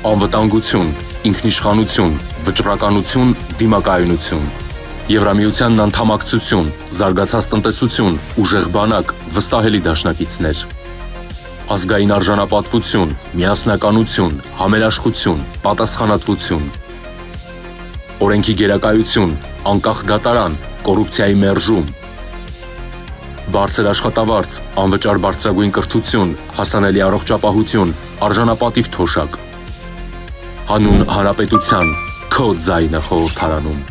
անվտանգություն, ինքնիշխանություն, վճռականություն, դիմակայունություն։ Եվրամիությանն անդամակցություն, զարգացած տնտեսություն, ուժեղ բանակ, վստահելի դաշնակիցներ։ Ազգային արժանապատվություն, միասնականություն, համերաշխություն, պատասխանատվություն։ Օրենքի գերակայություն, անկախ դատարան, կոռուպցիայի մերժում։ Բարձր աշխատավարձ, անվճար բարձրագույն կրթություն, հասանելի առողջապահություն, արժանապատիվ թոշակ։ Հանուն հանրապետության, քո ձայնը խորհրդարանում։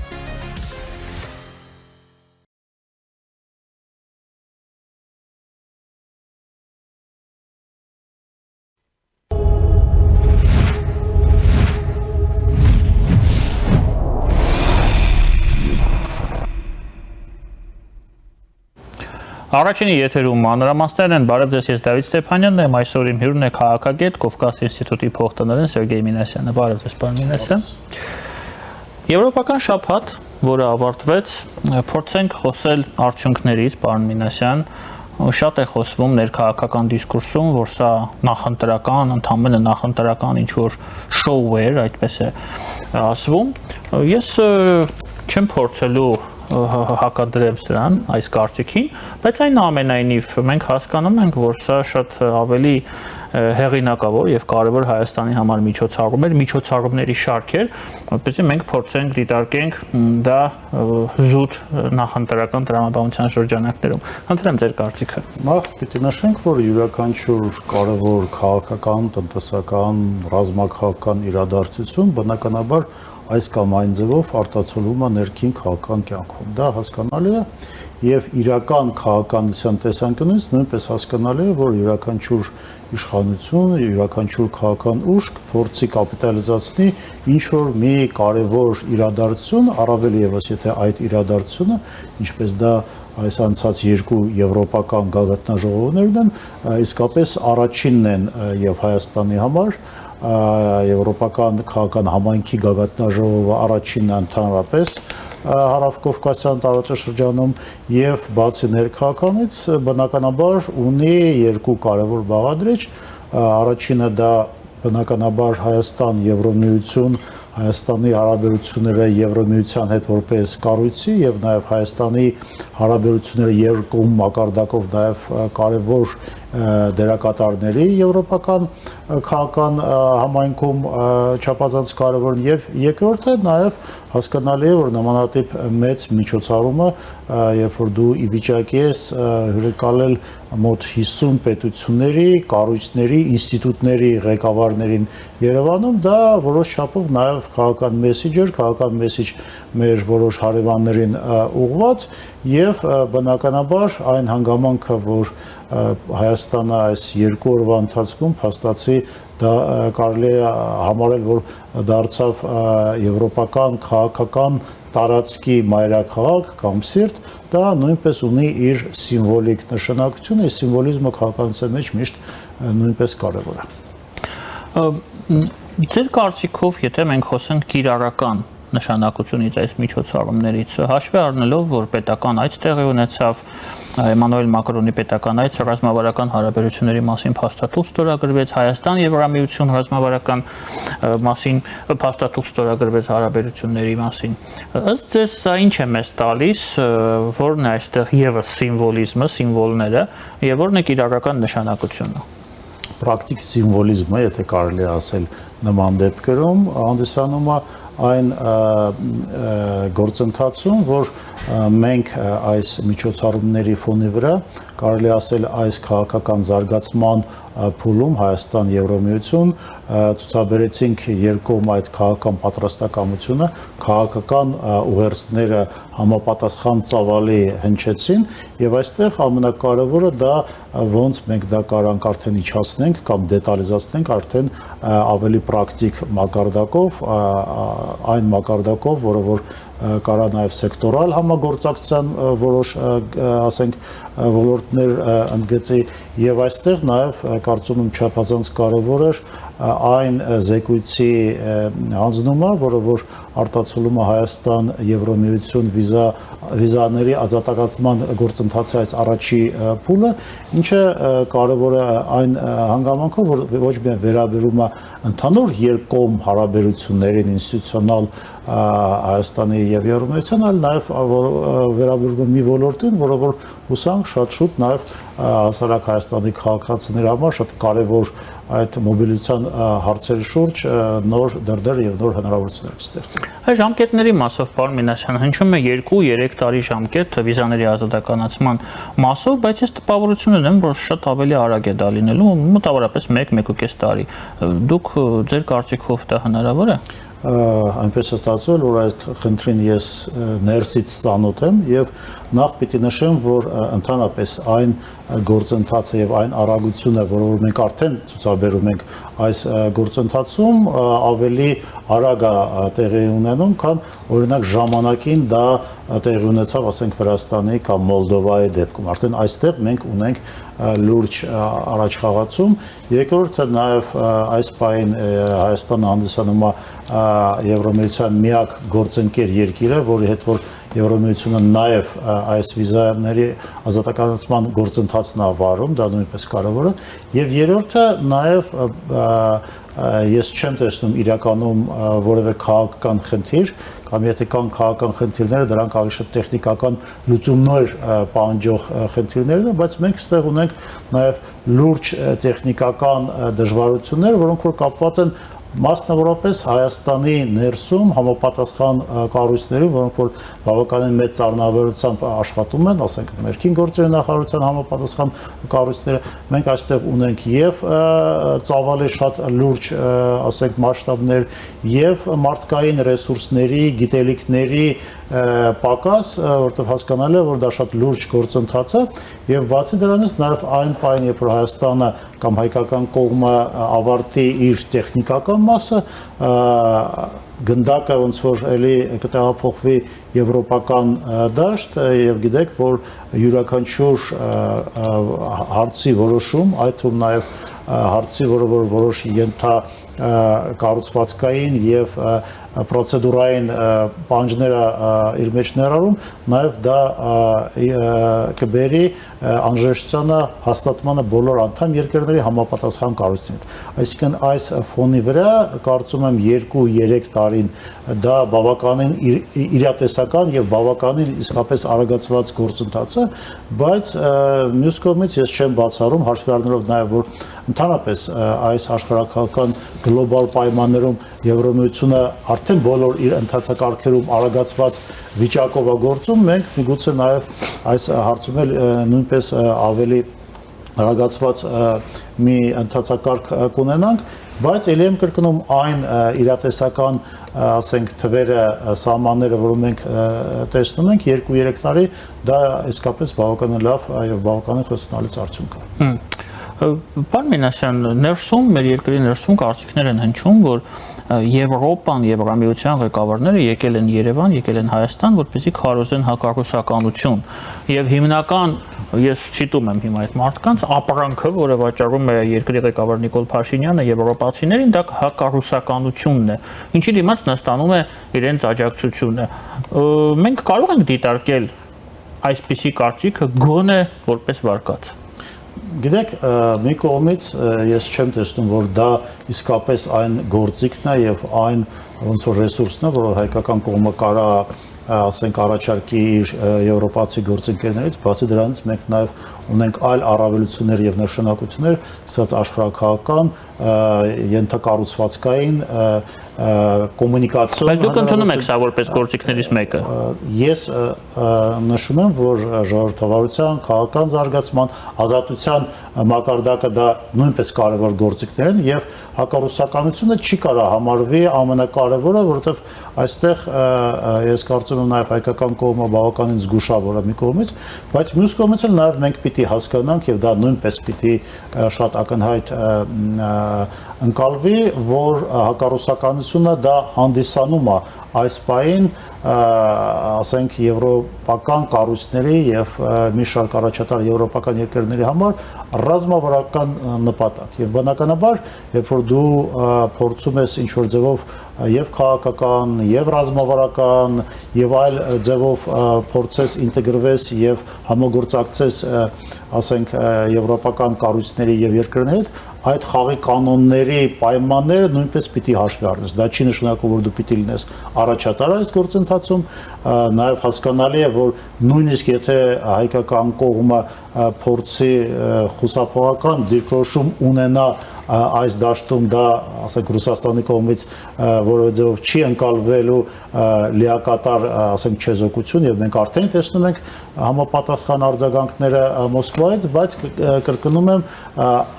Առաջինի եթերում մանրամասներն են, բարև ձեզ, ես Դավիթ Ստեփանյանն եմ, այսօր իմ հյուրն է քաղաքագետ, Կովկաս ինստիտուտի փոխտնօրեն Սերգեյ Մինասյանը, բարև ձեզ, պարոն Մինասյան։ Եվրոպական շաբաթ, որը ավարտվեց, փորձենք խոսել արդյունքներից, պարոն Մինասյան, շատ է խոսվում ներքաղաքական դիսկուրսում, որ սա նախընտրական, ընդամենը նախընտրական ինչ-որ շոու էր, այդպես է ասվում։ Ես չեմ փորձելու հակադրեմ սրան, այս կարծիքին, բայց այնուամենայնիվ մենք հասկանում ենք, որ սա շատ ավելի հեղինակավոր եւ կարեւոր Հայաստանի համար միջոցառում էր, միջոցառումների շարք էր, որպեսզի մենք փորձենք դիտարկենք դա զուտ նախընտրական տրամաբանության շրջանակներում։ Խնդրեմ ձեր կարծիքը։ Նախ պիտի նշենք, որ յուրաքանչյուր կարևոր քաղաքական, տնտեսական, ռազմաքաղաքական իրադարձություն բնականաբար այս կամ այն ձևով արտացոլվում է ներքին քաղաքական կյանքում։ Դա հասկանալի է եւ իրական քաղաքականության տեսանկյունից նույնպես հասկանալի է, որ յուրաքանչյուր իշխանություն, յուրաքանչյուր քաղաքական ուժ փորձի կապիտալիզացնի ինչ որ մի կարևոր իրադարձություն, առավել եւս եթե այդ իրադարձությունը, ինչպես դա այս անցած երկու եվրոպական գագաթնաժողովներն են, իսկապես առաջինն են եւ Հայաստանի համար եվրոպական քաղաքական համայնքի գագաթնաժողովը առաջինն ընդհանրապես հարավկովկասյան տարածաշրջանում եւ բացի ներքաղաքականից բնականաբար ունի երկու կարևոր բաղադրիչ, առաջինը դա բնականաբար Հայաստան Եվրոմիություն, Հայաստանի հարաբերությունները Եվրոմիության հետ որպես կառույցի եւ նաեւ Հայաստանի հարաբերությունները երկկողմ մակարդակով նաեւ կարևոր դերակատարների եվրոպական քաղաքական համայնքում չափազանց կարևոր եւ երկրորդը նաեւ հասկանալի է որ նմանատիպ մեծ միջոցառումը երբ որ դու ի վիճակի ես հյուրընկալել մոտ 50 պետությունների, կառույցների, ինստիտուտների ղեկավարներին Երևանում դա որոշ չափով նաեւ քաղաքական մեսիջ մեր որոշ հարևաններին ուղղված եւ բնականաբար այն հանգամանքը որ Հայաստանը այս երկու օրվա ընթացքում փաստացի դա կարելի է համարել որ դարձավ եվրոպական քաղաքական տարածքի մայրաքաղաք կամ սիրտ դա նույնպես ունի իր սիմվոլիկ նշանակությունը, այս սիմվոլիզմը քաղաքականության մեջ միշտ նույնպես կարևոր է։ Ձեր կարծիքով, եթե մենք խոսենք կիրառական նշանակությունից այս միջոցառումներից, հաշվի առնելով, որ պետական այց տեղի ունեցավ, Էմանուել Մակրոնի պետական այց ռազմավարական հարաբերությունների մասին փաստաթուղթ ստորագրվեց, Հայաստան Եվրամիություն ռազմավարական մասին փաստաթուղթ ստորագրվեց հարաբերությունների մասին։ Ըստ ձեզ սա ինչ է մեզ տալիս, որն է այստեղ եւս սիմվոլիզմը, սիմվոլները եւ որն է կիրառական նշանակությունը։ Պրակտիկ սիմվոլիզմը, եթե կարելի ասել նման դեպքերում, հանդիսանում է այն գործընթացում, որ մենք այս միջոցառումների ֆոնի վրա կարելի ասել այս քաղաքական զարգացման փուլում Հայաստան Եվրոմիություն ցուցաբերեցինք երկկողմ այդ քաղաքական պատրաստակամությունը, քաղաքական ուղերձները համապատասխան ծավալի հնչեցին եւ այստեղ ամենակարևորը դա ոնց մենք դա կարանք արդեն իջացնենք կամ դետալիզացնենք արդեն ավելի պրակտիկ մակարդակով, այն մակարդակով, որը որ կարա նաև սեկտորալ համագործակցության որոշ ասենք ոլորտներ ընդգծի եւ այստեղ նաև կարծում եմ չափազանց կարևոր էր այն զեկույցի հանձնումը, որը որ արտացոլում է Հայաստան Եվրոմիություն վիզա վիզաների ազատագրման գործընթացի այս առաջի փուլը, ինչը կարևոր է այն հանգամանքով, որ ոչ միայն վերաբերում է ընդհանուր երկկողմ հարաբերություններին ինստիտուցիոնալ Հայաստանի եւ Եվրամիության, այլ նաեւ վերաբերում է մի ոլորտին, որը որ հուսանք շատ շուտ նաեւ հասարակ Հայաստանի քաղաքացիների համար շատ կարևոր այդ մոբիլիզացիան հարցերի շուրջ նոր դրդեր եւ նոր հնարավորություններ կստեղծի։ Այս ժամկետների մասով պարոն Մինասյան հնչում է 2-3 տարի ժամկետ վիզաների ազատականացման մասով, բայց ես տպավորություն ունեմ, որ շատ ավելի արագ է դա լինելու, մոտավորապես 1-1.5 տարի։ Դուք ձեր կարծիքով դա հնարավոր է։ Այնպես է ստացվել, որ այդ խնդրին ես ներսից ծանոթ եմ եւ նախ պիտի նշեմ, որ ընդհանրապես այն գործընթացը եւ այն արագությունը, որը մենք արդեն ցուցաբերում ենք այս գործընթացում, ավելի արագ է տեղի ունենում, քան օրինակ ժամանակին դա տեղի ունեցավ, ասենք Վրաստանի կամ Մոլդովայի դեպքում։ Արդեն այստեղ մենք ունենք լուրջ առաջխաղացում։ Երկրորդը նաև այս պահին Հայաստանը հանդիսանում է Եվրամիության միակ գործընկեր երկիրը, որի հետ որ Եվրամիությունը նաև այս վիզաների ազատականացման գործընթացն է վարում, դա նույնպես կարևոր է։ Եվ երրորդը նաև ես չեմ տեսնում իրականում որևէ քաղաքական խնդիր, կամ եթե կան քաղաքական խնդիրները, դրանք ավելի շատ տեխնիկական լուծումներ պահանջող խնդիրներ են, բայց մենք այստեղ ունենք նաև լուրջ տեխնիկական դժվարություններ, որոնք որ կապված են մասնավորապես Հայաստանի ներսում համապատասխան կառույցների, որոնք որ բավականին մեծ ծառայությունությամբ աշխատում են, ասենք ներքին գործերի նախարարության համապատասխան կառույցները, մենք այստեղ ունենք եւ ծավալի շատ լուրջ, ասենք մասշտաբներ եւ մարդկային ռեսուրսների, գիտելիքների պակաս, որտեղ հասկանալի է, որ դա շատ լուրջ գործընթաց է եւ բացի դրանից նաեւ այն պայն, երբ որ Հայաստանը կամ հայկական կողմը ավարտի իր տեխնիկական մասը, գնդակը ոնց որ էլի կտեղափոխվի եվրոպական դաշտ եւ գիտեք, որ յուրաքանչյուր հարցի որոշում, այդ թվում նաեւ հարցի, որը որ որոշ կառուցվածքային եւ պրոցեդուրային պահանջները իր մեջ ներառում, նաև դա կբերի անհրաժեշտությանը հաստատմանը բոլոր անդամ երկրների համապատասխան կառույցներից։ Այսինքն այս ֆոնի վրա կարծում եմ 2-3 տարին դա բավականին իրատեսական եւ բավականին իսկապես արագացված գործընթաց է, բայց մյուս կողմից ես չեմ բացառում, հաշվի առնելով նաև որ ընդհանրապես այս աշխարհակաղակական գլոբալ պայմաններում Եվրամիությունը արդեն բոլոր իր ընթացակարգերում արագացված վիճակով է գործում, մենք միգուցե նաև այս հարցում էլ նույնպես ավելի արագացված մի ընթացակարգ կունենանք, բայց ելի եմ կրկնում այն իրատեսական, ասենք, թվերը, սահմանները, որոնք մենք տեսնում ենք 2-3 տարի, դա իսկապես բավականին լավ եւ բավականին խոսնալից արդյունք է։ Պարոն Մինասյան, ներսում, մեր երկրի ներսում կարծիքներ են հնչում, որ Եվրոպան, Եվրամիության ղեկավարները եկել են Երևան, եկել են Հայաստան, որպեսզի քարոզեն հակառուսականություն։ Եվ հիմնական, ես չիտում եմ հիմա այդ մարդկանց, ապրանքը, որը վաճառում է երկրի ղեկավար Նիկոլ Փաշինյանը եվրոպացիներին, դա հակառուսականությունն է, ինչի դիմաց նա ստանում է իրենց աջակցությունը։ Մենք կարող ենք դիտարկել այսպիսի կարծիքը գոնե որպես վարկած։ Գիտեք, մի կողմից ես չեմ տեսնում, որ դա իսկապես այն գործիքն է եւ այն ոնց որ ռեսուրսն է, որը հայկական կողմը կարա ասենք առաջարկի իր եվրոպացի գործընկերներից, բացի դրանից մենք նաև ունենք այլ առավելություններ եւ նշանակություններ, ասած աշխարհակաղակական, ենթակառուցվածքային, կոմունիկացիոն։ Բայց դուք ընդունում եք սա որպես գործիքներից մեկը։ Ես նշում եմ, որ ժողովրդավարության, քաղաքական զարգացման, ազատության մակարդակը դա նույնպես կարևոր գործիքներ են եւ հակառուսականությունը չի կարա համարվի ամենակարևորը, որովհետեւ այստեղ ես կարծում եմ նաեւ հայկական կողմը բավականին զգուշավոր է մի կողմից, բայց մյուս կողմից էլ նաեւ մենք պիտի հասկանանք եւ դա նույնպես պիտի շատ ակնհայտ ընկալվի, որ հակառուսականությունը դա հանդիսանում է այս պահին ասենք եվրոպական կառույցների եւ մի շարք առաջատար եվրոպական երկրների համար ռազմավարական նպատակ եւ բնականաբար երբ որ դու փորձում ես ինչ որ ձևով եւ քաղաքական եւ ռազմավարական եւ այլ ձևով փորձես ինտեգրվես եւ համագործակցես ասենք եվրոպական կառույցների եւ երկրների հետ այդ խաղի կանոնների պայմանները նույնպես պիտի հաշվի առնես դա չի նշանակում որ դու պիտի լինես առաջատար այս գործընթացում նաեւ հասկանալի է որ նույնիսկ եթե հայկական կողմը փորձի խուսափողական դիրքորոշում ունենա այս դաշտում դա ասենք Ռուսաստանի կողմից որովհետեւ չի ընկալվելու լիակատար ասենք չեզոքություն եւ մենք արդեն տեսնում ենք համապատասխան արձագանքները Մոսկվայից բայց կրկնում եմ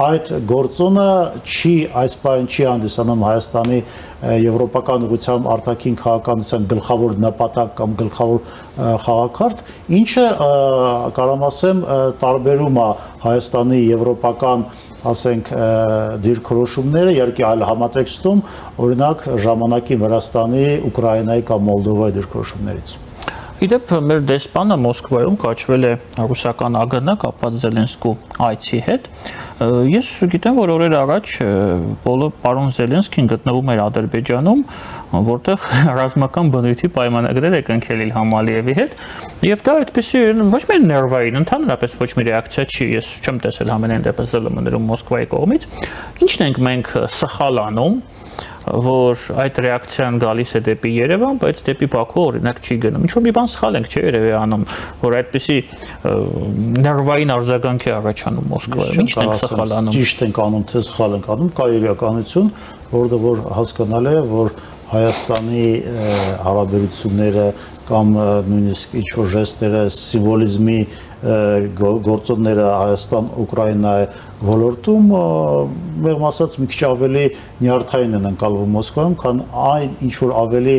այդ գործոնը չի այս պահին չի հանդիսանում Հայաստանի եվրոպական ուղղությամբ արտաքին քաղաքականության գլխավոր նպատակ կամ գլխավոր խաղակարդ ինչը կարամ ասեմ տարբերում է Հայաստանի եվրոպական ասենք դիրքորոշումները իհարկե այլ համատեքստում օրինակ ժամանակի Վրաստանի, Ուկրաինայի կամ Մոլդովայի դիրքորոշումներից Իդեպ մեր դեսպանը Մոսկվայում կաչվել է ռուսական ԱԳՆ կապված Զելենսկու այցի հետ ես գիտեմ որ օրեր առաջ պարոն Զելենսկին գտնվում էր Ադրբեջանում որտեղ ռազմական բնույթի պայմանագրեր է կնքել Իլհամ Ալիևի հետ եւ դա այդպեսի ոչ միայն ներվային ընդհանրապես ոչ մի ռեակցիա չի ես չեմ տեսել ամենայն դեպս ԶԼՄ-ներում Մոսկվայի կողմից ինչն ենք մենք սխալ անում որ այդ ռեակցիան գալիս է դեպի Երևան, բայց դեպի Բաքու օրինակ չի գնում։ Ինչ որ մի բան սխալ ենք, չէ՞ երևի անում, որ այդպիսի ներվային արձագանք է առաջանում Մոսկվայում։ Ինչն ենք սխալ անում։ Ճիշտ ենք անում, թե սխալ ենք անում, կա իրականություն, որովհետև որ հասկանալի է, որ Հայաստանի հարաբերությունները կամ նույնիսկ ինչ որ ժեստերը, սիմվոլիզմի գործոնները Հայաստան-Ուկրաինայի ոլորտում մեղմ ասած մի քիչ ավելի նյարդային են ընկալվում Մոսկվայում, քան այն ինչ որ ավելի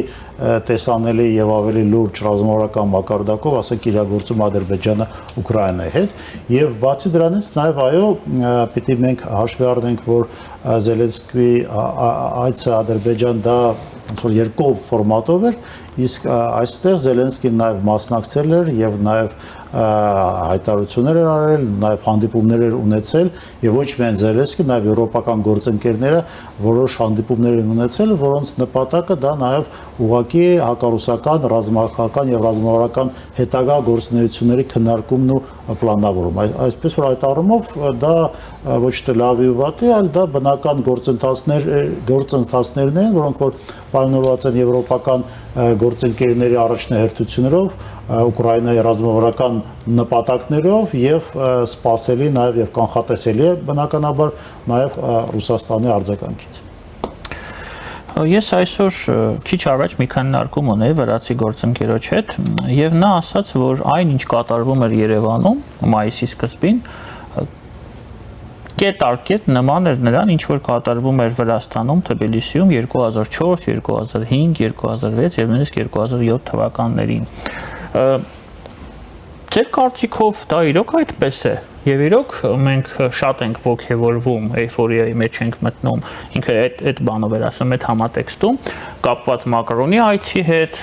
տեսանելի եւ ավելի լուրջ ռազմավարական մակարդակով, ասենք իրագործում Ադրբեջանը Ուկրաինայի հետ, եւ բացի դրանից նաեւ այո, պիտի մենք հաշվի առնենք, որ Զելենսկի այցը Ադրբեջան դա ոնց որ երկկողմ ֆորմատով էր, իսկ այստեղ Զելենսկին նաեւ մասնակցել էր եւ նաեւ հայտարարություններ էր արել, նաև հանդիպումներ էր ունեցել եւ ոչ միայն Զելենսկին, նաև եվրոպական գործընկերները որոշ հանդիպումներ են ունեցել, որոնց նպատակը դա նաև ուղղակի հակառուսական, ռազմական եւ ռազմավարական հետագա գործունեությունների քննարկումն ու պլանավորումը։ Այսպես որ այդ առումով դա ոչ թե լավի ու վատի, այլ դա բնական գործընթացներն են, որոնք որ պայմանավորված են եվրոպական գործընկերների առաջնահերթություններով, Ուկրաինայի ռազմավարական նպատակներով եւ սպասելի նաեւ եւ կանխատեսելի է բնականաբար նաեւ Ռուսաստանի արձագանքից։ Ես այսօր քիչ առաջ մի քննարկում ունեի վրացի գործընկերոջ հետ եւ նա ասաց, որ այն ինչ կատարվում էր Երևանում մայիսի սկզբին կետ առ կետ նման էր նրան, ինչ որ կատարվում էր Վրաստանում, Թբիլիսիում 2004, 2005, 2006 եւ նույնիսկ 2007 թվականներին։ Ձեր կարծիքով դա իրոք այդպես է եւ իրոք մենք շատ ենք ոգևորվում, էյֆորիայի մեջ ենք մտնում, ինքը այդ բանով էր ասում այդ համատեքստում, կապված Մակրոնի այցի հետ,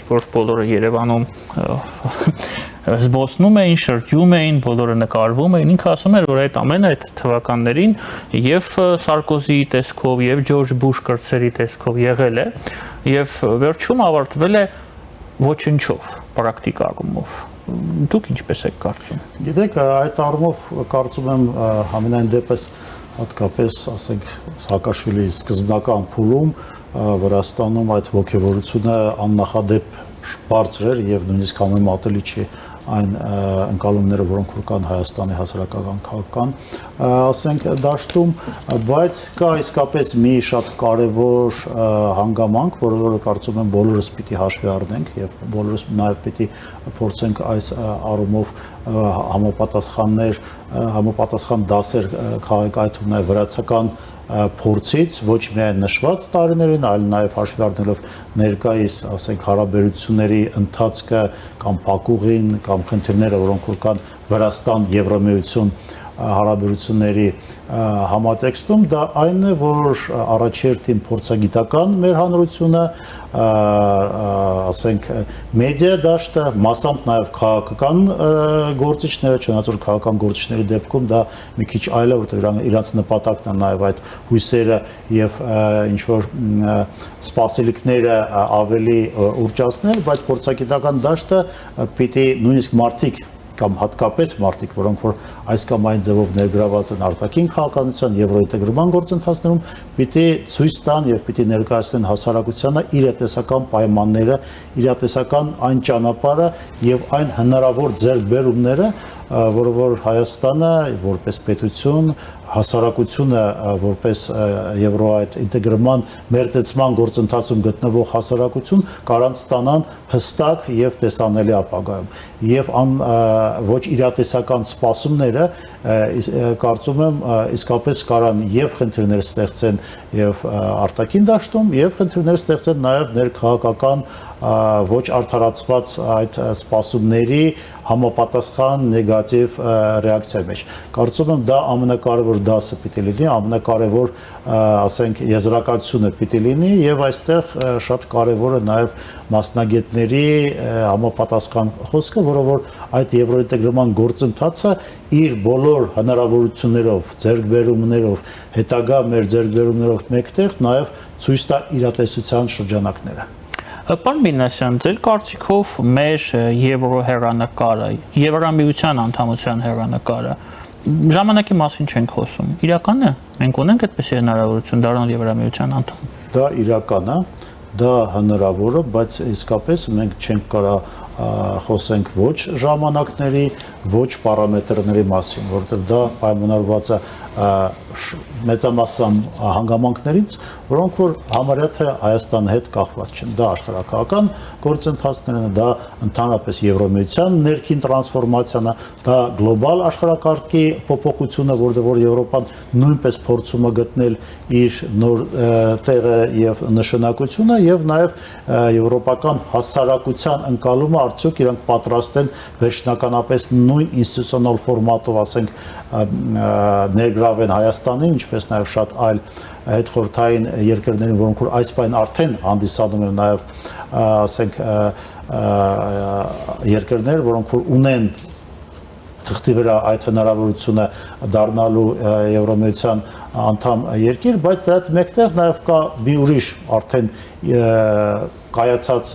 որ բոլորը Երևանում զբոսնում էին, շրջում էին, բոլորը նկարվում էին, ինքը ասում էր, որ այդ ամենը այդ թվականներին եւ Սարկոզիի տեսքով եւ Ջորջ Բուշ կրտսերի տեսքով եղել է եւ վերջում ավարտվել է ոչնչով, պրակտիկ առումով։ Դուք ինչպես եք կարծում։ Գիտեք, այդ առումով կարծում եմ համենայն դեպս հատկապես, ասենք, Սաակաշվիլիի սկզբնական փուլում Վրաստանում այդ ոգևորությունը աննախադեպ բարձր էր եւ նույնիսկ համեմատելի չի այն ընկալումները, որոնք որ կան Հայաստանի հասարակական քաղաքական, ասենք, դաշտում, բայց կա իսկապես մի շատ կարևոր հանգամանք, որը կարծում եմ բոլորս պիտի հաշվի առնենք եւ բոլորս նաեւ պիտի փորձենք այս առումով համապատասխան դասեր քաղաքայթում նաեւ վրացական փորձից ոչ միայն նշված տարիներին, այլ նաև հաշվի առնելով ներկայիս, ասենք, հարաբերությունների ընթացքը կամ փակուղին կամ խնդիրները, որոնք որ կան Վրաստան Եվրամիություն հարաբերությունների համատեքստում դա այն է, որ առաջերտին փորձագիտական մեր հանրությունը, ասենք մեդիա դաշտը, մասամբ նաև քաղաքական գործիչները, չնայած քաղաքական գործիչների դեպքում դա մի քիչ այլ է, որտեղ իրանց նպատակն է նաև այդ հույսերը եւ ինչ որ սպասելիքները ավելի ուռճացնել, բայց փորձագիտական դաշտը պիտի նույնիսկ մարդիկ կամ հատկապես մարդիկ, որոնք որ այս կամ այն ձևով ներգրաված են արտաքին քաղաքականության եվրոինտեգրման գործընթացներում, պիտի ցույց տան եւ պիտի ներկայացնեն հասարակությանը իրատեսական պայմանները, իրատեսական այն ճանապարհը եւ այն հնարավոր ձեռքբերումները, որը որ Հայաստանը որպես պետություն, հասարակությունը որպես եվրոայդ ինտեգրման մերձեցման գործընթացում գտնվող հասարակություն կարան ստանան հստակ եւ տեսանելի ապագայում եւ ոչ իրատեսական սպասումները կարծում եմ իսկապես կարան եւ խնդիրներ ստեղծեն եւ արտաքին դաշտում եւ խնդիրներ ստեղծեն նաեւ ներքաղաքական ոչ արդարացված այդ սպասումների համապատասխան նեգատիվ ռեակցիայի մեջ։ Կարծում եմ դա ամենակարևոր դասը պիտի լինի, ամենակարևոր ասենք եզրակացությունը պիտի լինի եւ այստեղ շատ կարևոր է նաեւ մասնագետների համապատասխան խոսքը, որը որ այդ եվրոինտեգրման գործընթացը իր բոլոր հնարավորություններով, ձեռքբերումներով, հետագա մեր ձեռքբերումներով մեկտեղ նաեւ ցույց տա իրատեսության շրջանակները։ Պարոն Մինասյան, ձեր կարծիքով մեր եվրո հեռանկարը, Եվրամիության անդամության հեռանկարը ժամանակի մասին չենք խոսում։ Իրական է, մենք ունենք այդպիսի հնարավորություն դառնալ Եվրամիության անդամ։ Դա իրական է, դա հնարավոր է, բայց իսկապես մենք չենք կարող խոսենք ոչ ժամանակների, ոչ պարամետրների մասին, որովհետև դա պայմանավորված է մեծամասն հանգամանքներից, որոնք որ համարյա թե Հայաստանի հետ կախված չեն։ Դա աշխարհակաղական գործընթացներն է, դա ընդհանրապես Եվրոմիության ներքին տրանսֆորմացիան է, դա գլոբալ աշխարհակարգի փոփոխությունը, որտեղ որ Եվրոպան նույնպես փորձում է գտնել իր նոր տեղը եւ նշանակությունը եւ նաեւ եվրոպական հասարակության ընկալումը արդյոք իրանք պատրաստ են վերջնականապես նույն ինստիտուցիոնալ ֆորմատով, ասենք, ներգրավեն Հայաստանին, ինչպես նաև շատ այլ հետխորհրդային երկրներին, որոնք որ այս պայն արդեն հանդիսանում են նաև, ասենք, երկրներ, որոնք որ ունեն թղթի վրա այդ հնարավորությունը դառնալու Եվրոմիության անդամ երկիր, բայց դրա հետ մեկտեղ նաև կա մի ուրիշ արդեն կայացած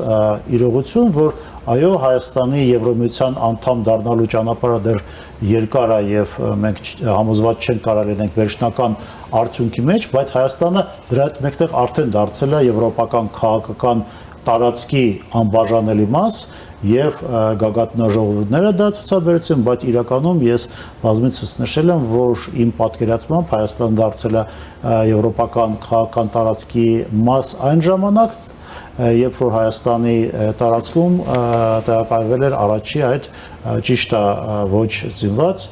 իրողություն, որ այո, Հայաստանի Եվրոմիության անդամ դառնալու ճանապարհը դեռ երկար է եւ մենք համոզված չենք կարող լինենք վերջնական արդյունքի մեջ, բայց Հայաստանը դրա հետ մեկտեղ արդեն դարձել է եվրոպական քաղաքական տարածքի անբաժանելի մաս եւ գագաթնաժողովները դա ցուցաբերեցին, բայց իրականում ես բազմիցս նշել եմ, որ իմ պատկերացմամբ Հայաստանը դարձել է եվրոպական քաղաքական տարածքի մաս այն ժամանակ, երբ որ Հայաստանի տարածքում տեղակայվել էր առաջի այդ ճիշտ է ոչ զինված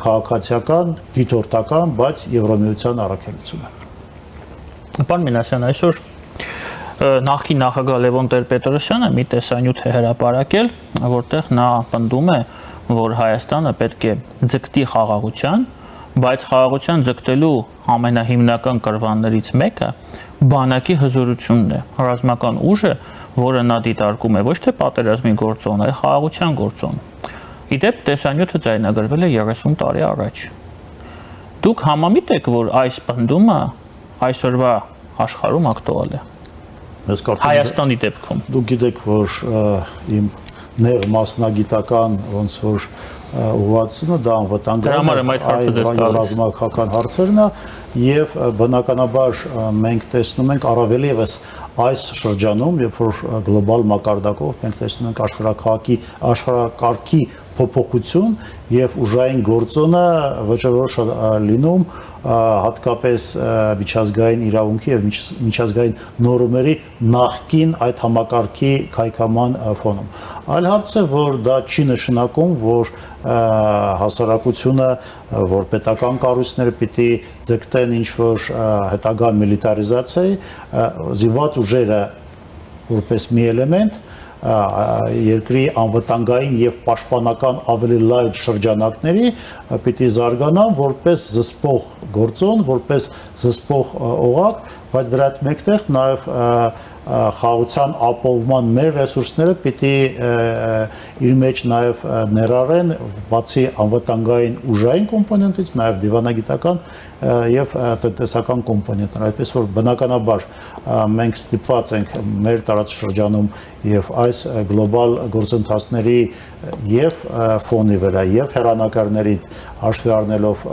քաղաքացիական, դիտորդական, բայց Եվրոմիության առաքելությունը։ Պարոն Մինասյան, այսօր նախկին նախագահ Լևոն Տեր-Պետրոսյանը մի տեսանյութ է հրապարակել, որտեղ նա պնդում է, որ Հայաստանը պետք է ձգտի խաղաղության, բայց խաղաղության ձգտելու ամենահիմնական կրվաններից մեկը բանակի հզորությունն է, ռազմական ուժը, որը նա դիտարկում է ոչ թե պատերազմի գործոն, այլ խաղաղության գործոն։ Իդեպ տեսանյութը ձայնագրվել է 30 տարի առաջ։ Դուք համամիտ եք, որ այս պնդումը այսօրվա աշխարհում ակտուալ է։ Հայաստանի դեպքում։ Դուք գիտեք, որ իմ նեղ մասնագիտական ոնց որ ուղղվածությունը դա անվտանգության ռազմական հարցերն է եւ բնականաբար մենք տեսնում ենք առավել եւս այս շրջանում, երբ որ գլոբալ մակարդակով մենք տեսնում ենք աշխարհակարգի փոփոխություն եւ ուժային գործոնը վճռորոշ լինում հատկապես միջազգային իրավունքի եւ միջազգային նորմերի նախկին այդ համակարգի քայքաման ֆոնում։ Այլ հարց է, որ դա չի նշանակում, որ հասարակությունը, որ պետական կառույցները պիտի ձգտեն ինչ-որ հետագա միլիտարիզացիայի, զինված ուժերը որպես մի էլեմենտ երկրի անվտանգային եւ պաշտպանական ավելի լայն շրջանակների պիտի զարգանան որպես զսպող գործոն, որպես զսպող օղակ, բայց դրա հետ մեկտեղ նաեւ խաղաղության ապահովման մեր ռեսուրսները պիտի իր մեջ նաև ներառեն բացի անվտանգային ուժային կոմպոնենտից, նաև դիվանագիտական եւ տնտեսական կոմպոնենտներ, այդպես որ բնականաբար մենք ստիպված ենք մեր տարածաշրջանում եւ այս գլոբալ գործընթացների եւ ֆոնի վրա եւ հեռանկարների հաշվի առնելով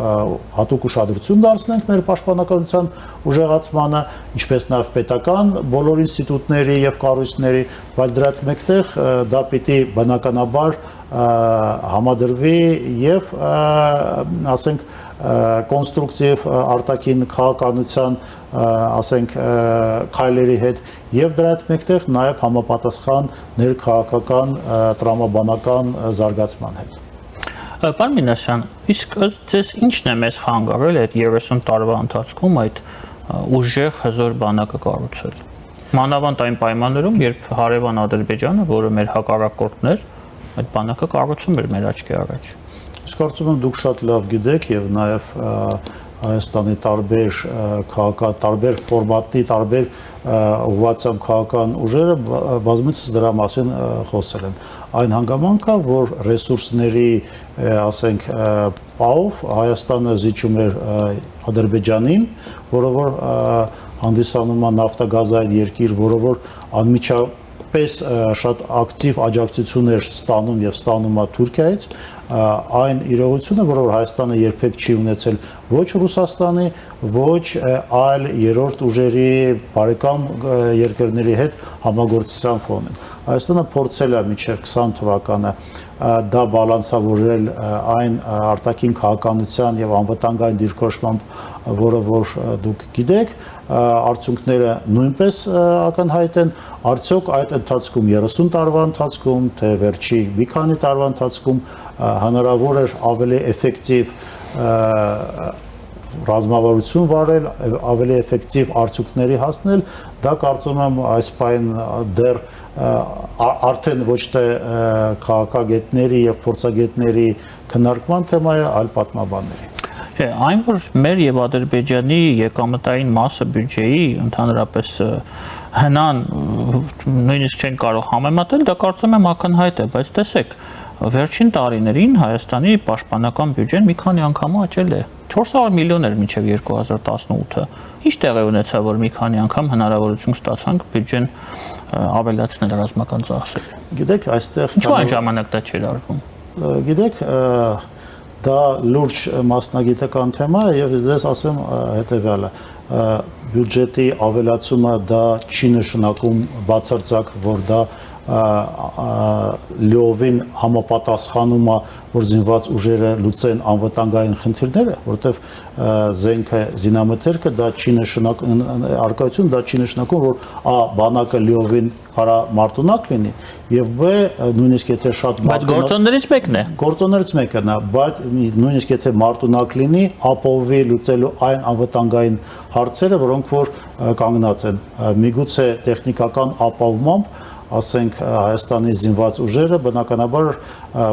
հատուկ ուշադրություն դարձնենք մեր պաշտպանականության ուժեղացմանը, ինչպես նաեւ պետական բոլոր ինստիտուտների եւ կառույցների, բայց դրա հետ մեկտեղ դա պիտի բնականաբար համադրվի եւ ասենք կոնստրուկտիվ արտաքին քաղաքականության ասենք քայլերի հետ եւ դրա հետ մեկտեղ նաեւ համապատասխան ներքաղաքական տրամաբանական զարգացման հետ։ Պարոն Մինասյան, իսկ ձեզ ինչն է մեզ խանգարել այդ 30 տարվա ընթացքում այդ ուժեղ հզոր բանակը կառուցել։ Մանավանդ այն պայմաններում, երբ հարևան Ադրբեջանը, որը մեր հակառակորդն էր, այդ բանակը կառուցում էր մեր աչքի առաջ։ Ես կարծում եմ դուք շատ լավ գիտեք եւ նաեւ Հայաստանի տարբեր ֆորմատի, տարբեր ուղղվածությամբ քաղաքական ուժերը բազմիցս դրա մասին խոսել են։ Այն հանգամանքա, որ ռեսուրսների, ասենք, պահով Հայաստանը զիջում էր Ադրբեջանին, որը որ հանդիսանում է նավթագազային երկիր, որը որ անմիջապես շատ ակտիվ աջակցություն էր ստանում եւ ստանում է Թուրքիայից, այն իրողությունը, որը Հայաստանը երբեք չի ունեցել ոչ Ռուսաստանի, ոչ այլ երրորդ ուժերի բարեկամ երկրների հետ համագործակցության ֆոնին։ Հայաստանը փորձել է մինչև 20 թվականը դա բալանսավորել այն արտաքին քաղաքականության եւ անվտանգային դիրքորոշմամբ, որը որ դուք գիտեք, արդյունքները նույնպես ակնհայտ են, արդյոք այդ ընթացքում 30 տարվա ընթացքում, թե վերջի մի քանի տարվա ընթացքում հնարավոր էր ավելի էֆեկտիվ ռազմավարություն վարել, ավելի էֆեկտիվ արդյունքների հասնել, դա կարծում եմ այս պայն դեռ արդեն ոչ թե քաղաքագետների եւ փորձագետների քննարկման թեմա է, այլ պատմաբանների։ Չէ, այն որ մեր եւ Ադրբեջանի եկամտային մասը բյուջեի ընդհանրապես հնան նույնիսկ չեն կարող համեմատել, դա կարծում եմ ակնհայտ է, բայց տեսեք, վերջին տարիներին Հայաստանի պաշտպանական բյուջեն մի քանի անգամ աճել է։ 400 միլիոն էր մինչև 2018-ը։ Ինչ տեղի ունեցավ, որ մի քանի անգամ հնարավորություն ստացանք բյուջեն ավելացնել ռազմական ծախսերը։ Գիտեք, այստեղ ինչու այն ժամանակ դա չէր արվում։ Գիտեք, դա լուրջ մասնագիտական թեմա է եւ ես ասեմ հետեւյալը բյուջետի ավելացումը դա չի նշանակում բացարձակ որ դա լիովին համապատասխանում է որ զինված ուժերը լուծեն անվտանգային խնդիրները, որտեվ զենքը զինամթերքը դա չի նշանակում արկայություն դա չի նշանակում որ բանակը լիովին կարա մարտունակ լինի եւ բ նույնիսկ եթե շատ բայց գործոններից մեկն է գործոններից մեկն է բայց նույնիսկ եթե մարտունակ լինի ապահովի լուծելու այն անվտանգային հարցերը որոնք որ կանգնած են միգուցե տեխնիկական ապահովմամբ ասենք Հայաստանի զինված ուժերը բնականաբար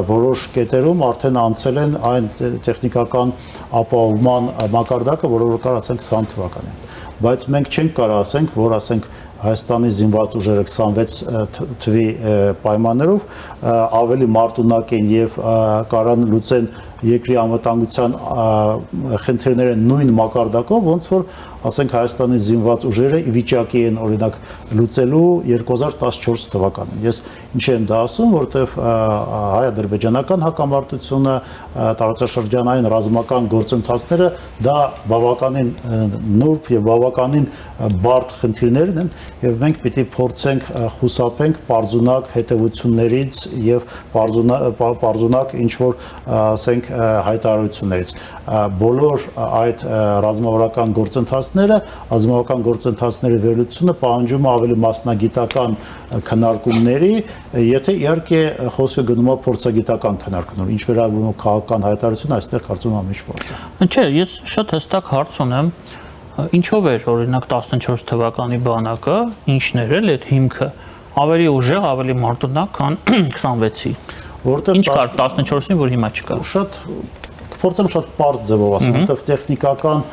որոշ կետերում արդեն անցել են այն տեխնիկական ապահովման մակարդակը, որը որ կար ասենք 20 թվականին։ Բայց մենք չենք կարող ասենք, որ ասենք Հայաստանի զինված ուժերը 26 թվի պայմաններով ավելի մարտունակ են եւ կարան լուծեն երկրի անվտանգության խնդիրները նույն մակարդակով, ոնց որ ասենք Հայաստանի զինված ուժերը ի վիճակի են օրինակ լուծելու 2014 թվականին։ Ես ինչ եմ դա ասում, որովհետև հայ-ադրբեջանական հակամարտությունը, տարածաշրջանային ռազմական գործընթացները դա բավականին նուրբ եւ բավականին բարդ խնդիրներ են եւ մենք պիտի փորձենք խուսափենք պարզունակ հետևություններից եւ պարզունակ ինչ որ ասենք հայտարարություններից բոլոր այդ ռազմավարական գործընթացների վերլուծությունը պահանջում է ավելի մասնագիտական քննարկումների, եթե իհարկե խոսքը գնում է փորձագիտական քննարկումներ, ինչ վերաբերում է քաղաքական հայտարարություն, այստեղ կարծում եմ ամիշ փորձ է։ Չէ, ես շատ հստակ հարց ունեմ, ինչով էր օրինակ 14 թվականի բանակը, ինչն էր էլ այդ հիմքը ավելի ուժեղ, ավելի մարտունակ, քան 26-ի։ Որտեղ Ինչ կար 14-ին, որ հիմա չկա։ Շատ կփորձեմ շատ པարզ ձևով ասել, որտեղ տեխնիկական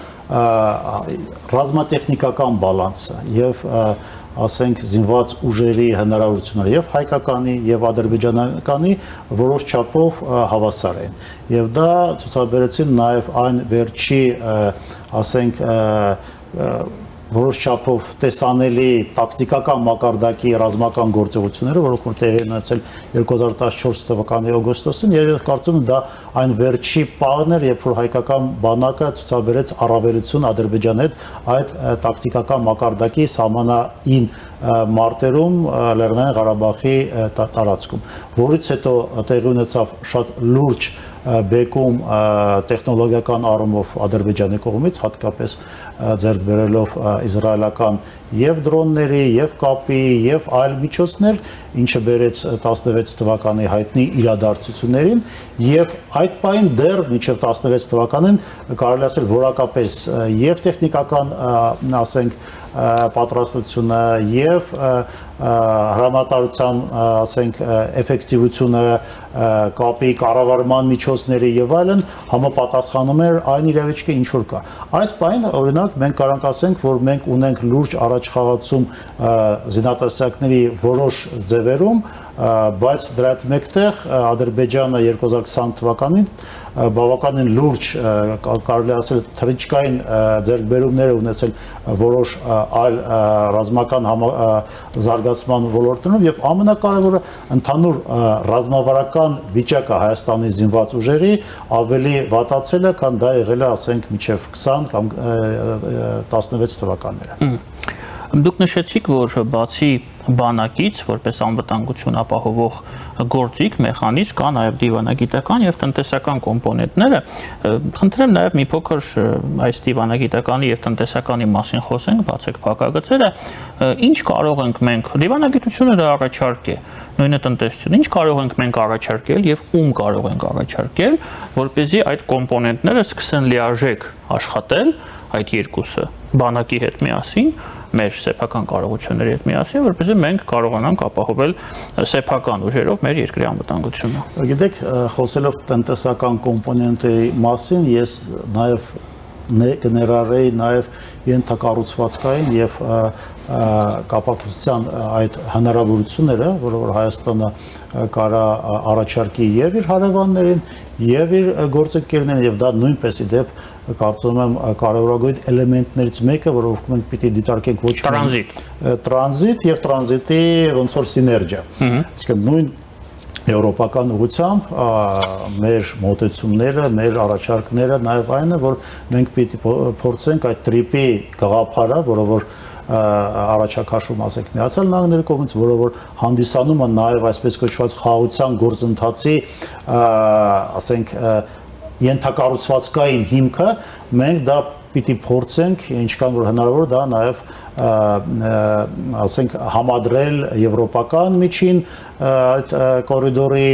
ռազմատեխնիկական բալանսը եւ ասենք զինված ուժերի հնարավորությունները եւ հայկականի եւ ադրբեջանականի որոշ չափով հավասար են եւ դա ցուցաբերեցին նաեւ այն վերջի ասենք որոշ չափով տեսանելի տակտիկական մակարդակի ռազմական գործողությունները, որոնք որ տեղի ունեցել 2014 թվականի օգոստոսին, եւ կարծում եմ դա այն վերջի պահն էր, երբ որ հայկական բանակը ցուցաբերեց առավելություն Ադրբեջանի հետ այդ տակտիկական մակարդակի սահմանային մարտերում Լեռնային Ղարաբաղի տարածքում, որից հետո տեղի ունեցավ շատ լուրջ բեկում տեխնոլոգիական առումով Ադրբեջանի կողմից, հատկապես ձեռք բերելով իսրայելական եւ դրոնների, եւ կապի, եւ այլ միջոցներ, ինչը բերեց 16 թվականի հայտնի իրադարձություններին, եւ այդ պահին դեռ մինչեւ 16 թվականին կարելի ասել որակապես եւ տեխնիկական, ասենք, պատրաստությունը եւ հրամանատարության, ասենք, էֆեկտիվությունը, կապի կառավարման միջոցների եւ այլն համապատասխանում էր այն իրավիճակի ինչ որ կա։ Այս պահին օրինակ մենք կարանք ասենք, որ մենք ունենք լուրջ առաջխաղացում զինատեսակների որոշ ձևերում, բայց դրա հետ մեկտեղ Ադրբեջանը 2020 թվականին բավականին լուրջ կարելի ասել թռիչքային ձեռքբերումներ ունեցել որոշ այլ ռազմական զարգացման ոլորտներում եւ ամենակարևորը ընդհանուր ռազմավարական վիճակը Հայաստանի զինված ուժերի ավելի վատացել է, քան դա եղել է, ասենք, մինչեւ 20 կամ 16 թվականները։ Դուք նշեցիք, որ բացի բանակից, որպես անվտանգություն ապահովող գործիք, մեխանիզմ, կա նաև դիվանագիտական եւ տնտեսական կոմպոնենտները։ Խնդրեմ նաև մի փոքր այս դիվանագիտականի եւ տնտեսականի մասին խոսենք, բացեք փակագծերը։ Ինչ կարող ենք մենք, դիվանագիտությունը դա առաջարկ է, նույնը տնտեսությունը, ինչ կարող ենք մենք առաջարկել եւ ում կարող ենք առաջարկել, որպեսզի այդ կոմպոնենտները սկսեն լիարժեք աշխատել, այդ երկուսը բանակի հետ միասին, մեր սեփական կարողությունների հետ միասին, որպեսզի մենք կարողանանք ապահովել սեփական ուժերով մեր երկրի անվտանգությունը։ Գիտեք, խոսելով տնտեսական կոմպոնենտի մասին, ես նաև կներառեի նաև ենթակառուցվածքային եւ կապակցության այդ հնարավորությունները, որը Հայաստանը կարա առաջարկի եւ իր հարևաններին, եւ իր գործընկերներին, եւ դա նույնպես ի դեպ կարծում եմ կարևորագույն էլեմենտներից մեկը, որով մենք պիտի դիտարկենք ոչ միայն տրանզիտ եւ տրանզիտի ոնց որ սիներգիա։ Իսկ նույն եվրոպական ուղղությամբ մեր մոտեցումները, մեր առաջարկները նաև այն է, որ մենք պիտի փորձենք այդ տրիպի գաղափարը, որը որ առաջակարգում ասենք Միացյալ Նահանգների կողմից, որը որ հանդիսանում է նաև այսպես կոչված խաղաղության գործընթացի, ասենք, ենթակառուցվածքային հիմքը, մենք դա պիտի փորձենք, ինչքան որ հնարավոր դա նաև ասենք համադրել եվրոպական միջին այդ կորիդորի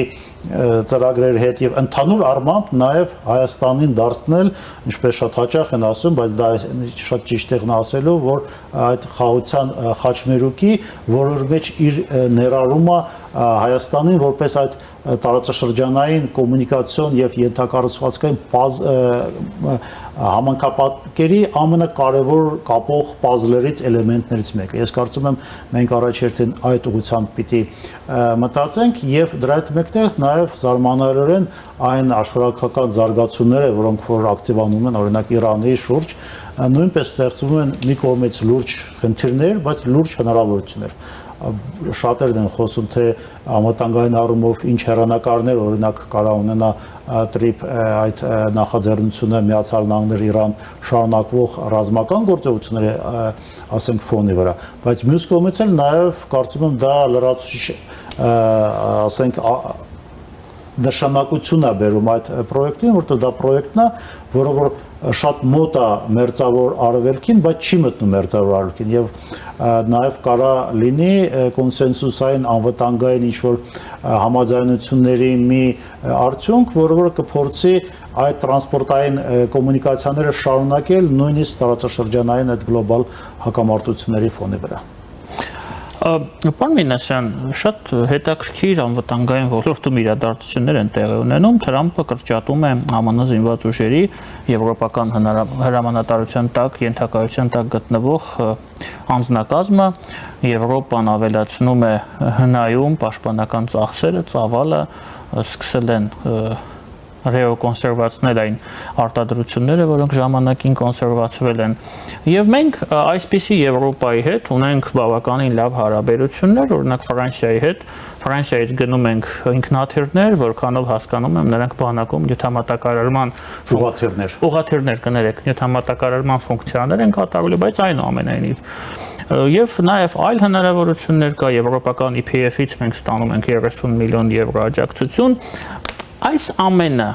ծրագրերի հետ եւ ընդհանուր առմամբ նաեւ Հայաստանին դարձնել, ինչպես շատ հաճախ են ասում, բայց դա շատ ճիշտ տեղն ասելու, որ այդ խաղաղության խաչմերուկի, որոր մեջ իր ներառումը Հայաստանին որպես այդ տարածաշրջանային կոմունիկացիոն եւ ենթակառուցվածքային համանքապատկերի ամենակարևոր կապող պազլերից էլեմենտներից մեկը։ Ես կարծում եմ մենք առաջերտին այդ ուղղությամբ պիտի մտածենք եւ դրա հետ մեկտեղ նաեւ զարմանալիորեն այն աշխարհակական զարգացումները, որոնք որ ակտիվանում են օրինակ Իրանի շուրջ, նույնպես ստեղծվում են մի կողմից լուրջ խնդիրներ, բայց լուրջ հնարավորություններ։ Շատերն են խոսում, թե անվտանգային առումով ինչ հեռանկարներ օրինակ կարա ունենա տրիպ այդ նախաձեռնությունը Միացյալ Նահանգներ Իրան շարունակվող ռազմական գործողությունների ասենք ֆոնի վրա, բայց մյուս կողմից էլ նաև կարծում եմ դա լրացուցիչ ասենք նշանակություն է բերում այդ պրոյեկտին, որտեղ դա պրոյեկտն է, որը որ շատ մոտ է մերձավոր արևելքին, բայց չի մտնում մերձավոր արևելքին եւ նաեւ կարա լինի կոնսենսուսային անվտանգային ինչ-որ համաձայնությունների մի արդյունք, որը որ կփորձի այդ տրանսպորտային կոմունիկացիաները շարունակել նույնիսկ տարածաշրջանային այդ գլոբալ հակամարտությունների ֆոնի վրա։ Պարոն Մինասյան, շատ հետաքրքիր անվտանգային ոլորտում իրադարձություններ են տեղի ունենում։ Թրամփը կրճատում է ԱՄՆ զինված ուժերի եվրոպական հրամանատարության տակ, ենթակայության տակ գտնվող անձնակազմը, Եվրոպան ավելացնում է հնայում պաշտպանական ծախսերը, ծավալը սկսել են ռեոկոնսերվացնել այն արտադրությունները, որոնք ժամանակին կոնսերվացվել են։ Եվ մենք այսպիսի Եվրոպայի հետ ունենք բավականին լավ հարաբերություններ, օրինակ Ֆրանսիայի հետ։ Ֆրանսիայից գնում ենք ինքնաթիռներ, որքանով հասկանում եմ, նրանք բանակում նյութամատակարարման ուղղաթիռներ կներեք, նյութամատակարարման ֆունկցիաներ են կատարելու, բայց այնուամենայնիվ Եվ նաև այլ հնարավորություններ կա եվրոպական EPF-ից մենք ստանում ենք 30 միլիոն եվրո աջակցություն։ Այս ամենը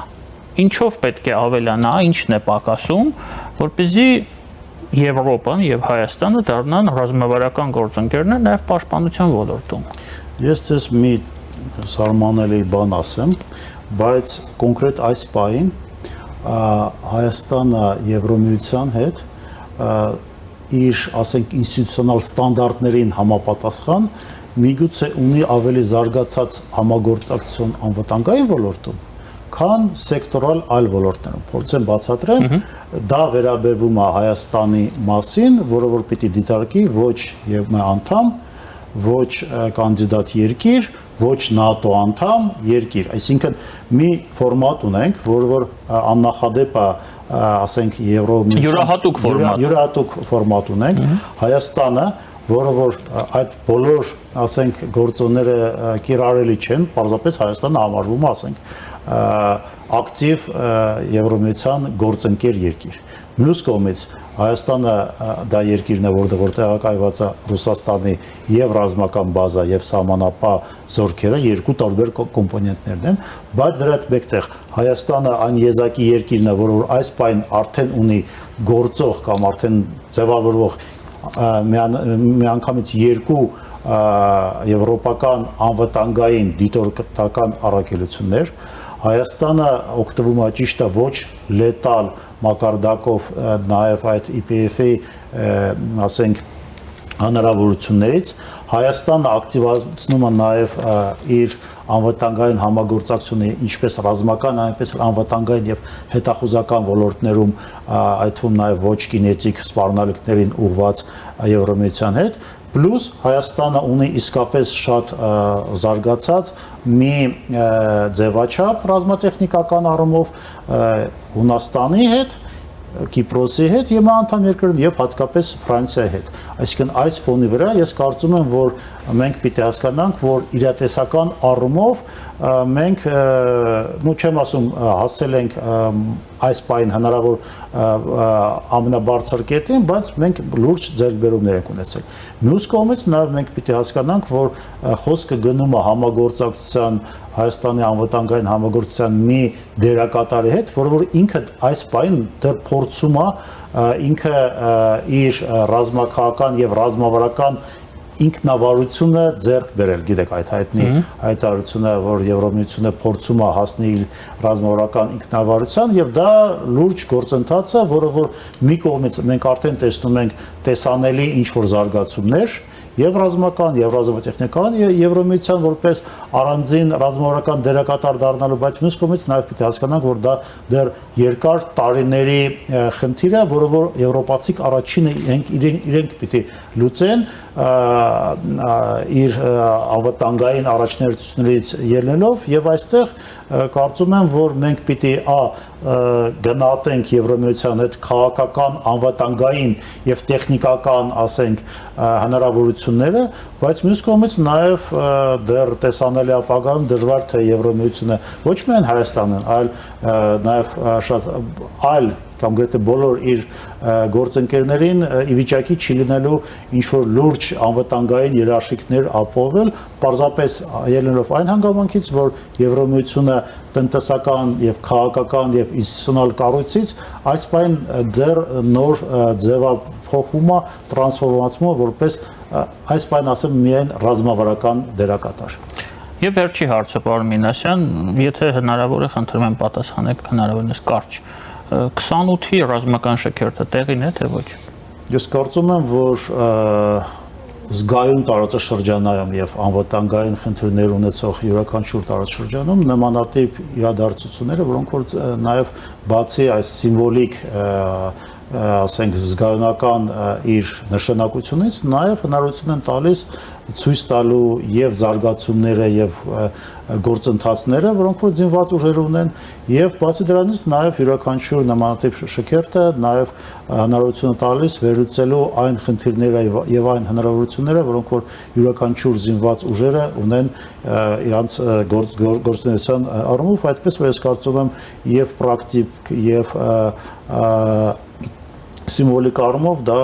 ինչով պետք է ավելանա, ինչն է պակասում, որպեսզի Եվրոպան եւ Հայաստանը դառնան ռազմավարական գործընկերներ նաև պաշտպանության ոլորտում։ Ես ցես մի սարմանելի բան ասեմ, բայց կոնկրետ այս պահին Հայաստանը Եվրոմիության հետ իր, ասենք, ինստիտուցիոնալ ստանդարտներին համապատասխան միգուցե ունի ավելի զարգացած համագործակցություն անվտանգային ոլորտում, քան սեկտորալ այլ ոլորտներում։ Փորձեմ բացատրեմ, դա վերաբերվում է Հայաստանի մասին, որը որ պիտի դիտարկի ոչ ԵՄ անդամ, ոչ կանդիդատ երկիր, ոչ ՆԱՏՕ անդամ երկիր։ Այսինքն մի ֆորմատ ունենք, որը որ աննախադեպ է, ասենք, Եվրոմիության յուրահատուկ ֆորմատ ունենք, Հայաստանը, որը որ այդ բոլոր, ասենք, գործոնները կիրառելի չեն, պարզապես Հայաստանը համարվում է, ասենք, ակտիվ Եվրոմիության գործընկեր երկիր։ Մյուս կողմից Հայաստանը դա երկիրն է, որտեղ տեղակայված է Ռուսաստանի եւ ռազմական բազա եւ սահմանապահ զորքերը, երկու տարբեր կոմպոնենտներն են, բայց դրա հետ մեկտեղ Հայաստանը այն եզակի երկիրն է, որը այս պայն արդեն ունի գործող կամ արդեն ձևավորվող միանգամից երկու եվրոպական անվտանգային դիտորդական առաքելություններ։ Հայաստանը օգտվում է ճիշտ է ոչ լետալ մակարդակով նաև այդ EPF-ի, ասենք, հնարավորություններից։ Հայաստանը ակտիվացնում է նաև իր անվտանգային համագործակցությունը ինչպես ռազմական, այնպես անվտանգային եւ հետախուզական ոլորտներում, այդ թվում նաև ոչ կինետիկ սպառնալիքներին ուղղված Եվրոմիության հետ, պլյուս Հայաստանը ունի իսկապես շատ զարգացած մի ձևաչափ ռազմատեխնիկական առումով Հունաստանի հետ, Կիպրոսի հետ ԵՄ անդամ երկրներն եւ հատկապես Ֆրանսիայի հետ։ Այսինքն այս ֆոնի վրա ես կարծում եմ, որ մենք պիտի հասկանանք, որ իրատեսական առումով մենք, ну չեմ ասում, հասել ենք այս պայն հնարավոր ամենաբարձր կետին, բայց մենք լուրջ ձեռքբերումներ ենք ունեցել։ Մյուս կողմից նաև մենք պիտի հասկանանք, որ խոսքը գնում է համագործակցության Հայաստանի անվտանգային համագործակցության մի դերակատարի հետ, որը որ ինքը այս պայն դեռ փորձում է ինքը իր ռազմաքաղաքական եւ ռազմավարական ինքնավարությունը ձեռք բերել, գիտեք այդ հայտնի հայտարարությունը, որ Եվրոմիությունը փորձում է հասնել ռազմավարական ինքնավարության եւ դա լուրջ գործընթաց է, որը որ մի կողմից մենք արդեն տեսնում ենք տեսանելի ինչ որ զարգացումներ եւ ռազմական, եւ ռազմատեխնիկական Եվրոմիության որպես առանձին ռազմավարական դերակատար դառնալու, բայց մյուս կողմից նաեւ պիտի հասկանանք, որ դա դեռ երկար տարիների խնդիր է, որը որ եվրոպացիք առաջինը իրենք պիտի լուծեն իր անվտանգային առաջնահերթություններից ելնելով եւ այստեղ կարծում եմ, որ մենք պիտի գնահատենք Եվրոմիության հետ քաղաքական, անվտանգային եւ տեխնիկական, ասենք, հնարավորությունները, բայց մյուս կողմից նաեւ դեռ տեսանելի ապագայում դժվար թե Եվրոմիությունը ոչ միայն Հայաստանն, այլ նաեւ շատ այլ կամ գրեթե բոլոր իր գործընկերներին ի վիճակի չի լինելու ինչ-որ լուրջ անվտանգային երաշխիքներ ապահովել, պարզապես ելնելով այն հանգամանքից, որ Եվրոմիությունը տնտեսական եւ քաղաքական եւ ինստիտուցիոնալ կառույցից այս պայն դեռ նոր ձևափոխվում է, տրանսֆորմացվում է որպես այս պայն ասեմ միայն ռազմավարական դերակատար։ Եվ վերջի հարցը, պարոն Մինասյան, եթե հնարավոր է, խնդրում եմ պատասխանեք հնարավորինս կարճ։ 28-ի ռազմական շքերթը տեղին է, թե ոչ։ Ես կարծում եմ, որ զգայուն տարածաշրջանայում եւ անվտանգային խնդիրներ ունեցող յուրաքանչյուր տարածաշրջանում նմանատիպ իրադարձությունները, որոնք որ նաեւ բացի այս սիմվոլիկ ասենք զգայունական իր նշանակությունից նաև հնարավորություն են տալիս ցույց տալու եւ զարգացումները եւ գործընթացները, որոնք որ զինված ուժեր ունեն եւ բացի դրանից նաև յուրաքանչյուր նմանատիպ շքերթը նաև հնարավորություն տալիս վերլուծելու այն խնդիրները եւ այն հնարավորությունները, որոնք որ յուրաքանչյուր զինված ուժերը ունեն իրանց գործունեության առումով, այդպես որ ես կարծում եմ եւ պրակտիկ եւ սիմվոլիկ առումով դա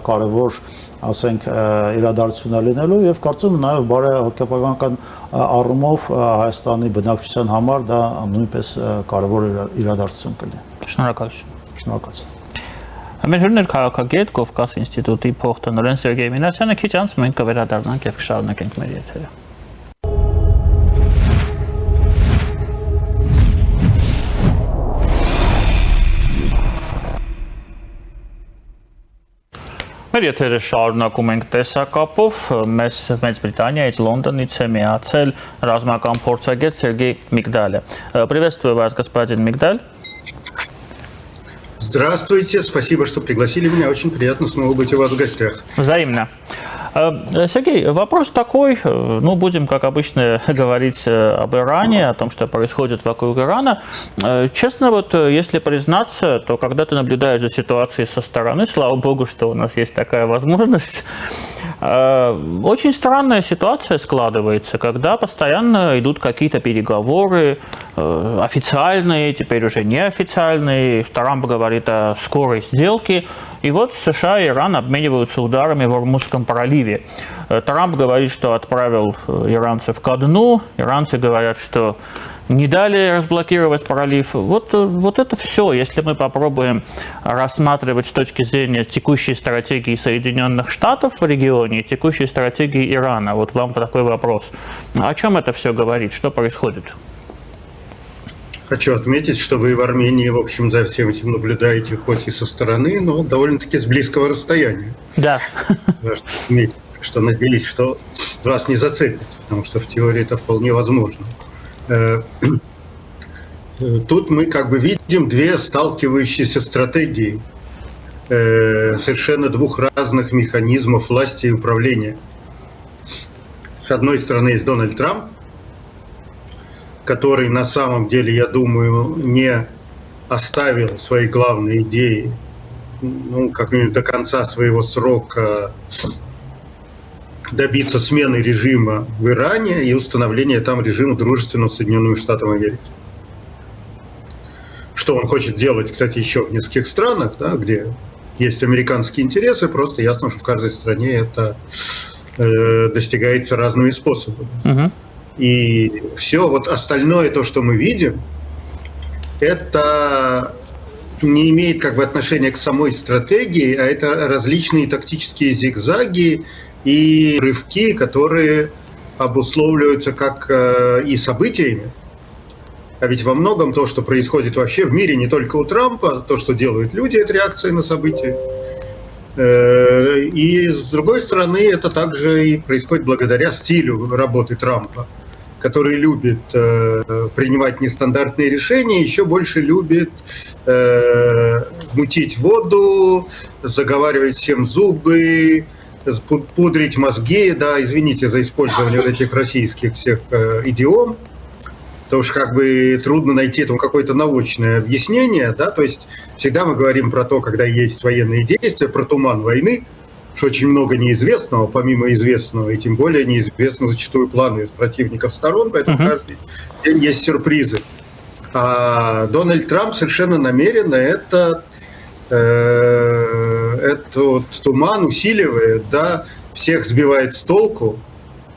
կարևոր ասենք իրադարձություն է լինելու եւ կարծում եմ նաեւ բարեհոգեբանական առումով Հայաստանի բնակչության համար դա նույնպես կարևոր իրադարձություն կլինի։ Շնորհակալություն։ Շնորհակալություն։ Մեր հյուրն էր քաղաքագետ Կովկաս ինստիտուտի փոխտնօրեն Սերգեյ Մինասյանը, քիչ անց մենք կվերադառնանք եւ կշարունակենք մեր եթերը։ Մեր եթերը շարունակում ենք տեսակապով, մեզ Մեծ Բրիտանիայից Լոնդոնից է միացել ռազմական փորձագետ Սերգեյ Միգդալը։ Приветствую вас, господин Мигдаль. Здравствуйте, спасибо, что пригласили меня. Очень приятно снова быть у вас в гостях. Взаимно. Сергей, вопрос такой, ну, будем, как обычно, говорить об Иране, о том, что происходит вокруг Ирана. Честно, вот, если признаться, то когда ты наблюдаешь за ситуацией со стороны, слава богу, что у нас есть такая возможность, очень странная ситуация складывается, когда постоянно идут какие-то переговоры, официальные, теперь уже неофициальные. Трамп говорит о скорой сделке. И вот США и Иран обмениваются ударами в Ормузском проливе. Трамп говорит, что отправил иранцев ко дну. Иранцы говорят, что не дали разблокировать пролив. Вот это все. Если мы попробуем рассматривать с точки зрения текущей стратегии Соединенных Штатов в регионе и текущей стратегии Ирана, вот вам такой вопрос. О чем это все говорит? Что происходит? Хочу отметить, что вы в Армении, в общем, за всем этим наблюдаете, хоть и со стороны, но довольно-таки с близкого расстояния. Да. Что надеюсь, что вас не зацепит, потому что в теории это вполне возможно. Тут мы как бы видим две сталкивающиеся стратегии, совершенно двух разных механизмов власти и управления. С одной стороны есть Дональд Трамп, который на самом деле, я думаю, не оставил свои главные идеи, ну, как минимум до конца своего срока добиться смены режима в Иране и установления там режима дружественного с Соединенными Штатами Америки. Что он хочет делать, кстати, еще в нескольких странах, да, где есть американские интересы, просто ясно, что в каждой стране это достигается разными способами. Uh-huh. И все вот остальное, то, что мы видим, это не имеет как бы отношения к самой стратегии, а это различные тактические зигзаги и рывки, которые обусловливаются как и событиями. А ведь во многом то, что происходит вообще в мире, не только у Трампа, то, что делают люди, это реакция на события. И с другой стороны, это также и происходит благодаря стилю работы Трампа, который любит принимать нестандартные решения, еще больше любит мутить воду, заговаривать всем зубы, пудрить мозги, да, извините за использование вот этих российских всех идиом, потому что как бы трудно найти этому какое-то научное объяснение, да, то есть всегда мы говорим про то, когда есть военные действия, про туман войны, что очень много неизвестного, помимо известного, и тем более неизвестны зачастую планы противников сторон, поэтому каждый день есть сюрпризы. А Дональд Трамп совершенно намеренно этот туман усиливает, да, всех сбивает с толку,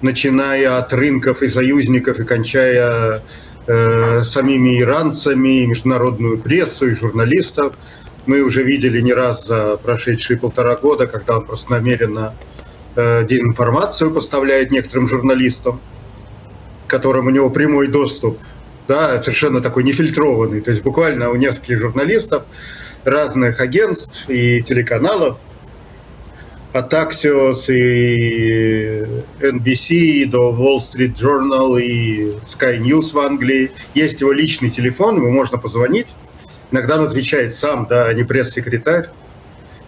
начиная от рынков и союзников и кончая самими иранцами, международную прессу и журналистов. Мы уже видели не раз за прошедшие 1,5 года, когда он просто намеренно дезинформацию поставляет некоторым журналистам, к которым у него прямой доступ, да, совершенно такой нефильтрованный. То есть буквально у нескольких журналистов разных агентств и телеканалов от Axios и NBC до Wall Street Journal и Sky News в Англии. Есть его личный телефон, ему можно позвонить. Иногда он отвечает сам, да, а не пресс-секретарь.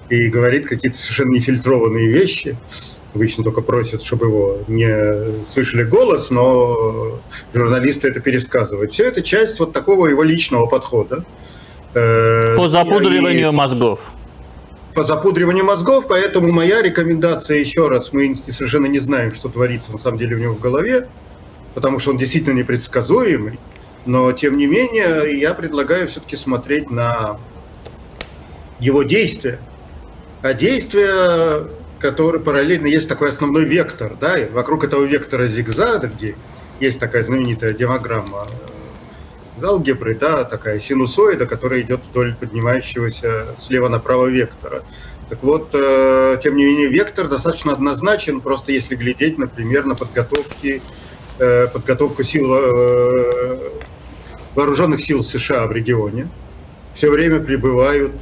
И говорит какие-то совершенно нефильтрованные вещи. Обычно только просят, чтобы его не слышали голос, но журналисты это пересказывают. Все это часть вот такого его личного подхода. По запудриванию мозгов. По запудриванию мозгов, поэтому моя рекомендация еще раз, мы совершенно не знаем, что творится на самом деле у него в голове, потому что он действительно непредсказуемый, но тем не менее я предлагаю все-таки смотреть на его действия. А действия, которые параллельно, есть такой основной вектор, да, и вокруг этого вектора зигзага, где есть такая знаменитая диаграмма из алгебры, да, такая синусоида, которая идет вдоль поднимающегося слева направо вектора. Так вот, тем не менее, вектор достаточно однозначен, просто если глядеть, например, на подготовку сил, вооруженных сил США в регионе. Все время прибывают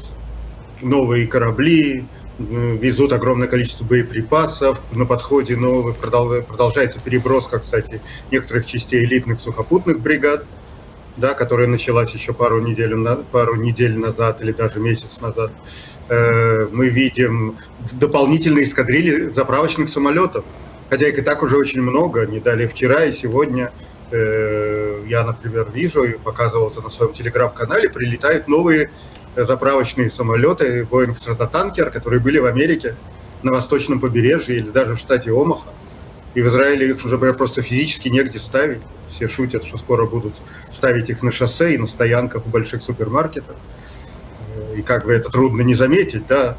новые корабли, везут огромное количество боеприпасов, на подходе новые, продолжается переброска, кстати, некоторых частей элитных сухопутных бригад, да, которая началась еще пару недель назад или даже месяц назад. Мы видим дополнительные эскадрильи заправочных самолетов, хотя их и так уже очень много, не далее вчера и сегодня. Я, например, вижу и показывал это на своем телеграм-канале, прилетают новые заправочные самолеты Boeing Stratotanker, которые были в Америке, на восточном побережье или даже в штате Омаха. И в Израиле их уже просто физически негде ставить. Все шутят, что скоро будут ставить их на шоссе и на стоянках у больших супермаркетов. И как бы это трудно не заметить, да.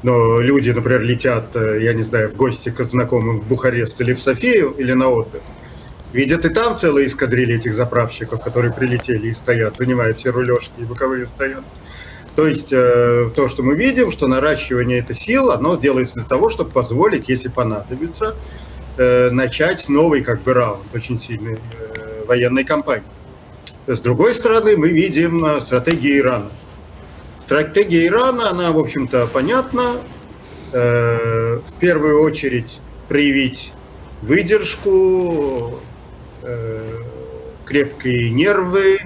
Но люди, например, летят, я не знаю, в гости к знакомым в Бухарест или в Софию, или на отдых. Видят и там целые эскадрильи этих заправщиков, которые прилетели и стоят, занимая все рулежки и боковые стоянки. То есть то, что мы видим, что наращивание этой силы, оно делается для того, чтобы позволить, если понадобится, начать новый как бы раунд очень сильной военной кампании. С другой стороны, мы видим стратегию Ирана. Стратегия Ирана, она, в общем-то, понятна. В первую очередь проявить выдержку, крепкие нервы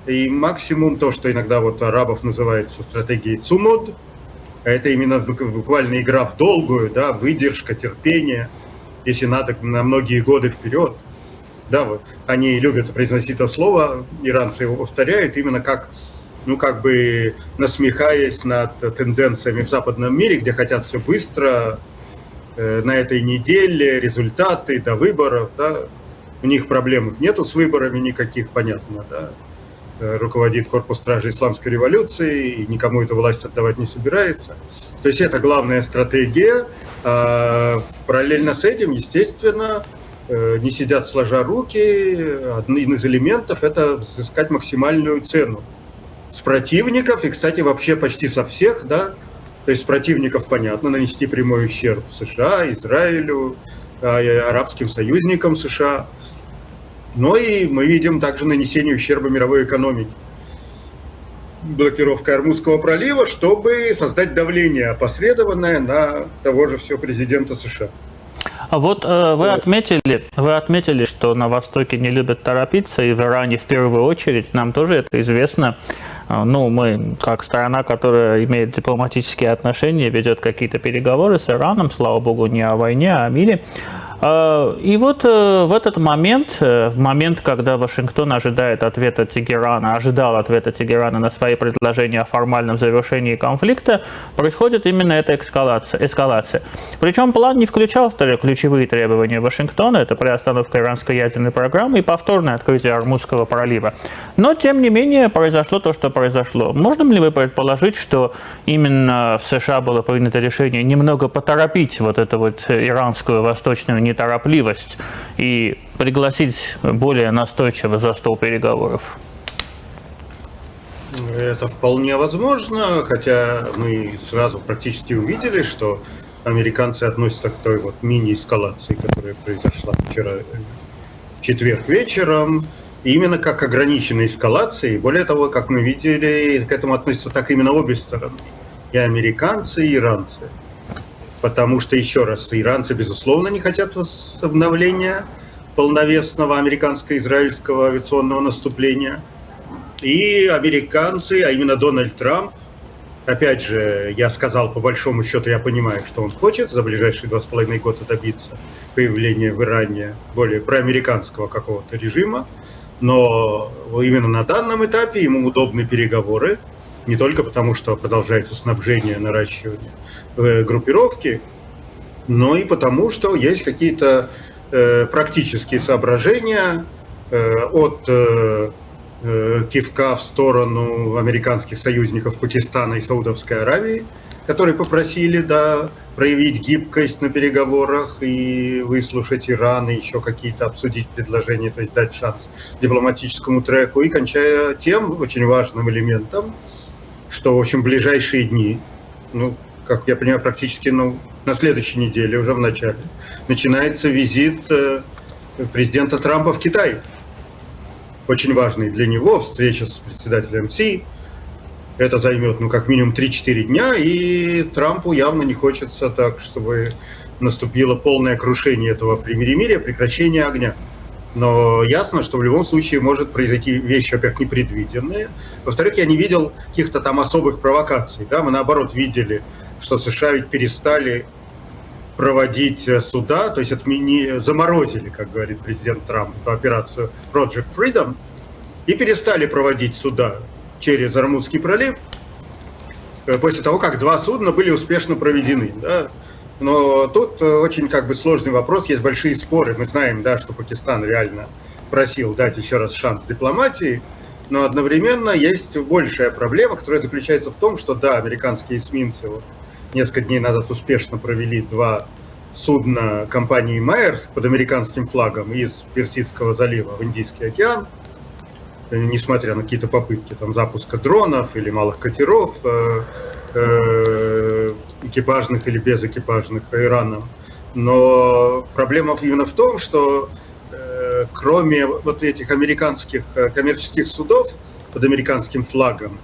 и максимум то, что иногда вот арабов называется стратегией цумод. Это именно буквально игра в долгую, да, выдержка, терпение, если надо, на многие годы вперед. Да, вот они любят произносить это слово, иранцы его повторяют именно как, ну, как бы насмехаясь над тенденциями в западном мире, где хотят все быстро, на этой неделе результаты до выборов, да. У них проблем нету с выборами никаких, понятно, да. Руководит корпус стражи исламской революции, и никому эту власть отдавать не собирается. То есть это главная стратегия. Параллельно с этим, естественно, не сидят сложа руки. Один из элементов – это взыскать максимальную цену с противников, и, кстати, вообще почти со всех, да. То есть с противников, понятно, нанести прямой ущерб США, Израилю, арабским союзникам США. Но и мы видим также нанесение ущерба мировой экономике. Блокировка Ормузского пролива, чтобы создать давление опосредованное на того же всего президента США. А вот вы отметили, что на Востоке не любят торопиться, и в Иране в первую очередь, нам тоже это известно. Ну, мы, как страна, которая имеет дипломатические отношения, ведет какие-то переговоры с Ираном, слава богу, не о войне, а о мире. И вот в этот момент, в момент, когда Вашингтон ожидал ответа Тегерана на свои предложения о формальном завершении конфликта, происходит именно эта эскалация. Причем план не включал ключевые требования Вашингтона, это приостановка иранской ядерной программы и повторное открытие Ормузского пролива. Но, тем не менее, произошло то, что произошло. Можно ли вы предположить, что именно в США было принято решение немного поторопить вот эту вот иранскую восточную неторопливость и пригласить более настойчиво за стол переговоров? Это вполне возможно, хотя мы сразу практически увидели, что американцы относятся к той вот мини-эскалации, которая произошла вчера в четверг вечером, именно как к ограниченной эскалации. Более того, как мы видели, к этому относятся так именно обе стороны, и американцы, и иранцы. потому что, еще раз, иранцы, безусловно, не хотят возобновления полновесного американско-израильского авиационного наступления. И американцы, а именно Дональд Трамп, опять же, я сказал, по большому счету, я понимаю, что он хочет за ближайшие 2,5 года добиться появления в Иране более проамериканского какого-то режима, но именно на данном этапе ему удобны переговоры, не только потому, что продолжается снабжение, наращивание группировки, но и потому, что есть какие-то практические соображения от кивка в сторону американских союзников Пакистана и Саудовской Аравии, которые попросили, да, проявить гибкость на переговорах и выслушать Иран, и еще какие-то обсудить предложения, то есть дать шанс дипломатическому треку, и кончая тем очень важным элементом, что, в общем, в ближайшие дни, ну, как я понимаю, практически на следующей неделе, уже в начале, начинается визит президента Трампа в Китай. Очень важный для него встреча с председателем Си. Это займет, как минимум 3-4 дня, и Трампу явно не хочется так, чтобы наступило полное крушение этого перемирия, прекращение огня. Но ясно, что в любом случае может произойти вещи, во-первых, непредвиденные. Во-вторых, я не видел каких-то там особых провокаций. Да? Мы, наоборот, видели, что США ведь перестали проводить суда, то есть заморозили, как говорит президент Трамп, эту операцию Project Freedom, и перестали проводить суда через Ормузский пролив после того, как 2 судна были успешно проведены. Да? Но тут очень сложный вопрос, есть большие споры. Мы знаем, да, что Пакистан реально просил дать еще раз шанс дипломатии, но одновременно есть большая проблема, которая заключается в том, что, да, американские эсминцы несколько дней назад успешно провели 2 судна компании Майерс под американским флагом из Персидского залива в Индийский океан, несмотря на какие-то попытки запуска дронов или малых катеров, экипажных или безэкипажных Ираном. Но проблема именно в том, что кроме этих американских коммерческих судов под американским флагом,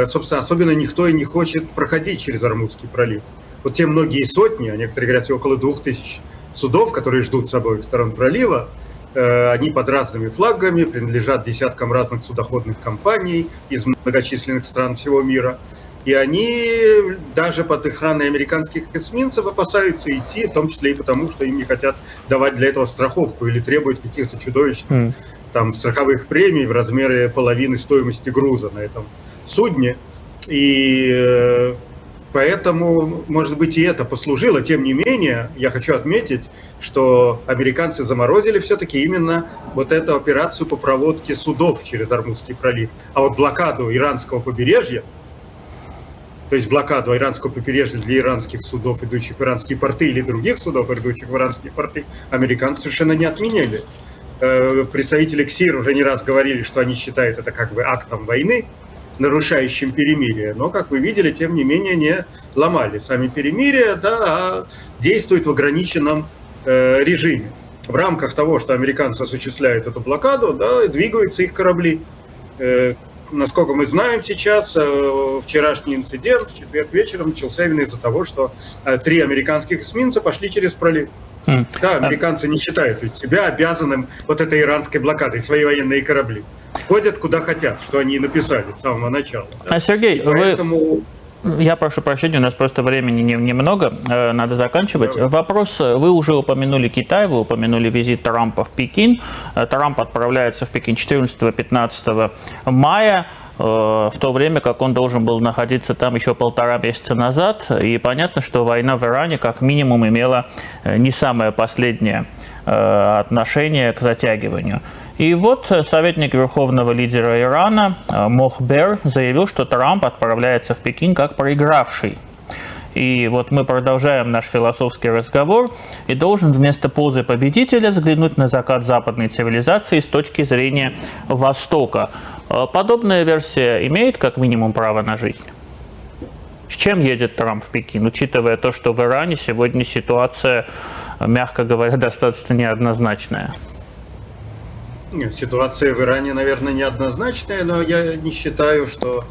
собственно, особенно никто и не хочет проходить через Ормузский пролив. Те многие сотни, а некоторые говорят, около 2000 судов, которые ждут с обоих сторон пролива, они под разными флагами, принадлежат десяткам разных судоходных компаний из многочисленных стран всего мира. И они даже под охраной американских эсминцев опасаются идти, в том числе и потому, что им не хотят давать для этого страховку или требуют каких-то чудовищных страховых премий в размере половины стоимости груза на этом судне. И поэтому, может быть, и это послужило. Тем не менее, я хочу отметить, что американцы заморозили все-таки именно эту операцию по проводке судов через Ормузский пролив. А блокаду иранского побережья, то есть блокаду иранского побережья для иранских судов, идущих в иранские порты, или других судов, идущих в иранские порты, американцы совершенно не отменяли. Представители КСИР уже не раз говорили, что они считают это актом войны, нарушающим перемирие. Но, как вы видели, тем не менее не ломали сами перемирия, да, а действуют в ограниченном режиме. В рамках того, что американцы осуществляют эту блокаду, да, двигаются их корабли. Насколько мы знаем сейчас, вчерашний инцидент в четверг вечером начался именно из-за того, что 3 американских эсминца пошли через пролив. Да, американцы не считают себя обязанным этой иранской блокадой, свои военные корабли. Ходят куда хотят, что они и написали с самого начала. Да? Сергей, поэтому... Я прошу прощения, у нас просто времени немного, надо заканчивать. Давай. Вопрос, вы уже упомянули Китай, вы упомянули визит Трампа в Пекин. Трамп отправляется в Пекин 14-15 мая, в то время как он должен был находиться там еще 1,5 месяца назад. И понятно, что война в Иране как минимум имела не самое последнее отношение к затягиванию. И советник верховного лидера Ирана Мохбер заявил, что Трамп отправляется в Пекин как проигравший. И мы продолжаем наш философский разговор и должен вместо позы победителя взглянуть на закат западной цивилизации с точки зрения Востока. Подобная версия имеет как минимум право на жизнь? С чем едет Трамп в Пекин, учитывая то, что в Иране сегодня ситуация, мягко говоря, достаточно неоднозначная? Ситуация в Иране, наверное, неоднозначная, но я не считаю, что,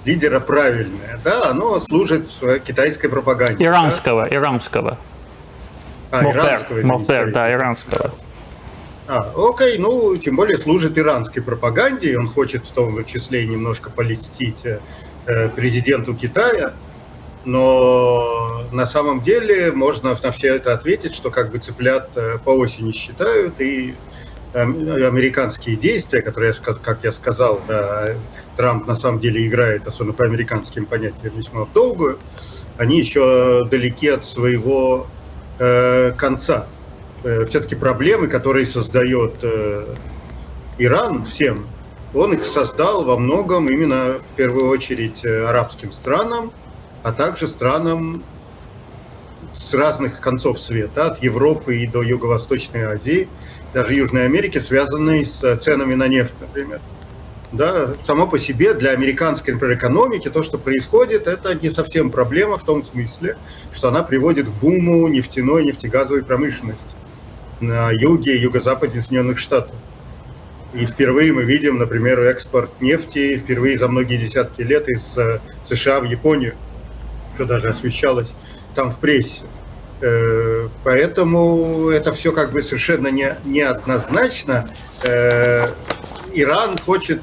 лидера правильное, да, оно служит китайской пропаганде. Иранского. Иранского, извините. Мохбер, да, иранского. Окей, ну, тем более служит иранской пропаганде, и он хочет в том числе немножко полистить президенту Китая, но на самом деле можно на все это ответить, что как бы цыплят по осени считают, и американские действия, которые, как я сказал, да, Трамп на самом деле играет, особенно по американским понятиям, весьма в долгую, они еще далеки от своего конца. Все-таки проблемы, которые создает Иран всем, он их создал во многом именно в первую очередь арабским странам, а также странам с разных концов света, от Европы и до Юго-Восточной Азии, даже Южной Америки, связанные с ценами на нефть, например. Да, само по себе для американской, например, экономики то, что происходит, это не совсем проблема в том смысле, что она приводит к буму нефтяной и нефтегазовой промышленности на юге и юго-западе Соединенных Штатов. И впервые мы видим, например, экспорт нефти впервые за многие десятки лет из США в Японию, что даже освещалось там в прессе. Поэтому это все как бы совершенно неоднозначно. Иран хочет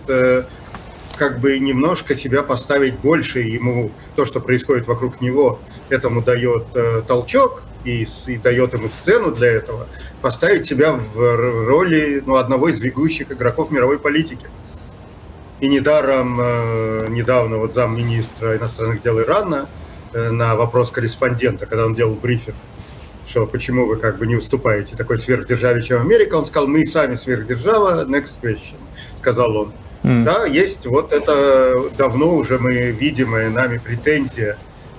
как бы немножко себя поставить больше, ему то, что происходит вокруг него, этому дает толчок и дает ему сцену для этого, поставить себя в роли одного из ведущих игроков мировой политики. И недаром недавно вот замминистра иностранных дел Ирана на вопрос корреспондента, когда он делал брифинг, что почему вы как бы не уступаете такой сверхдержаве, чем Америка, он сказал, мы сами сверхдержава, next question, сказал он. Да, есть вот это давно уже мы видимая нами претензия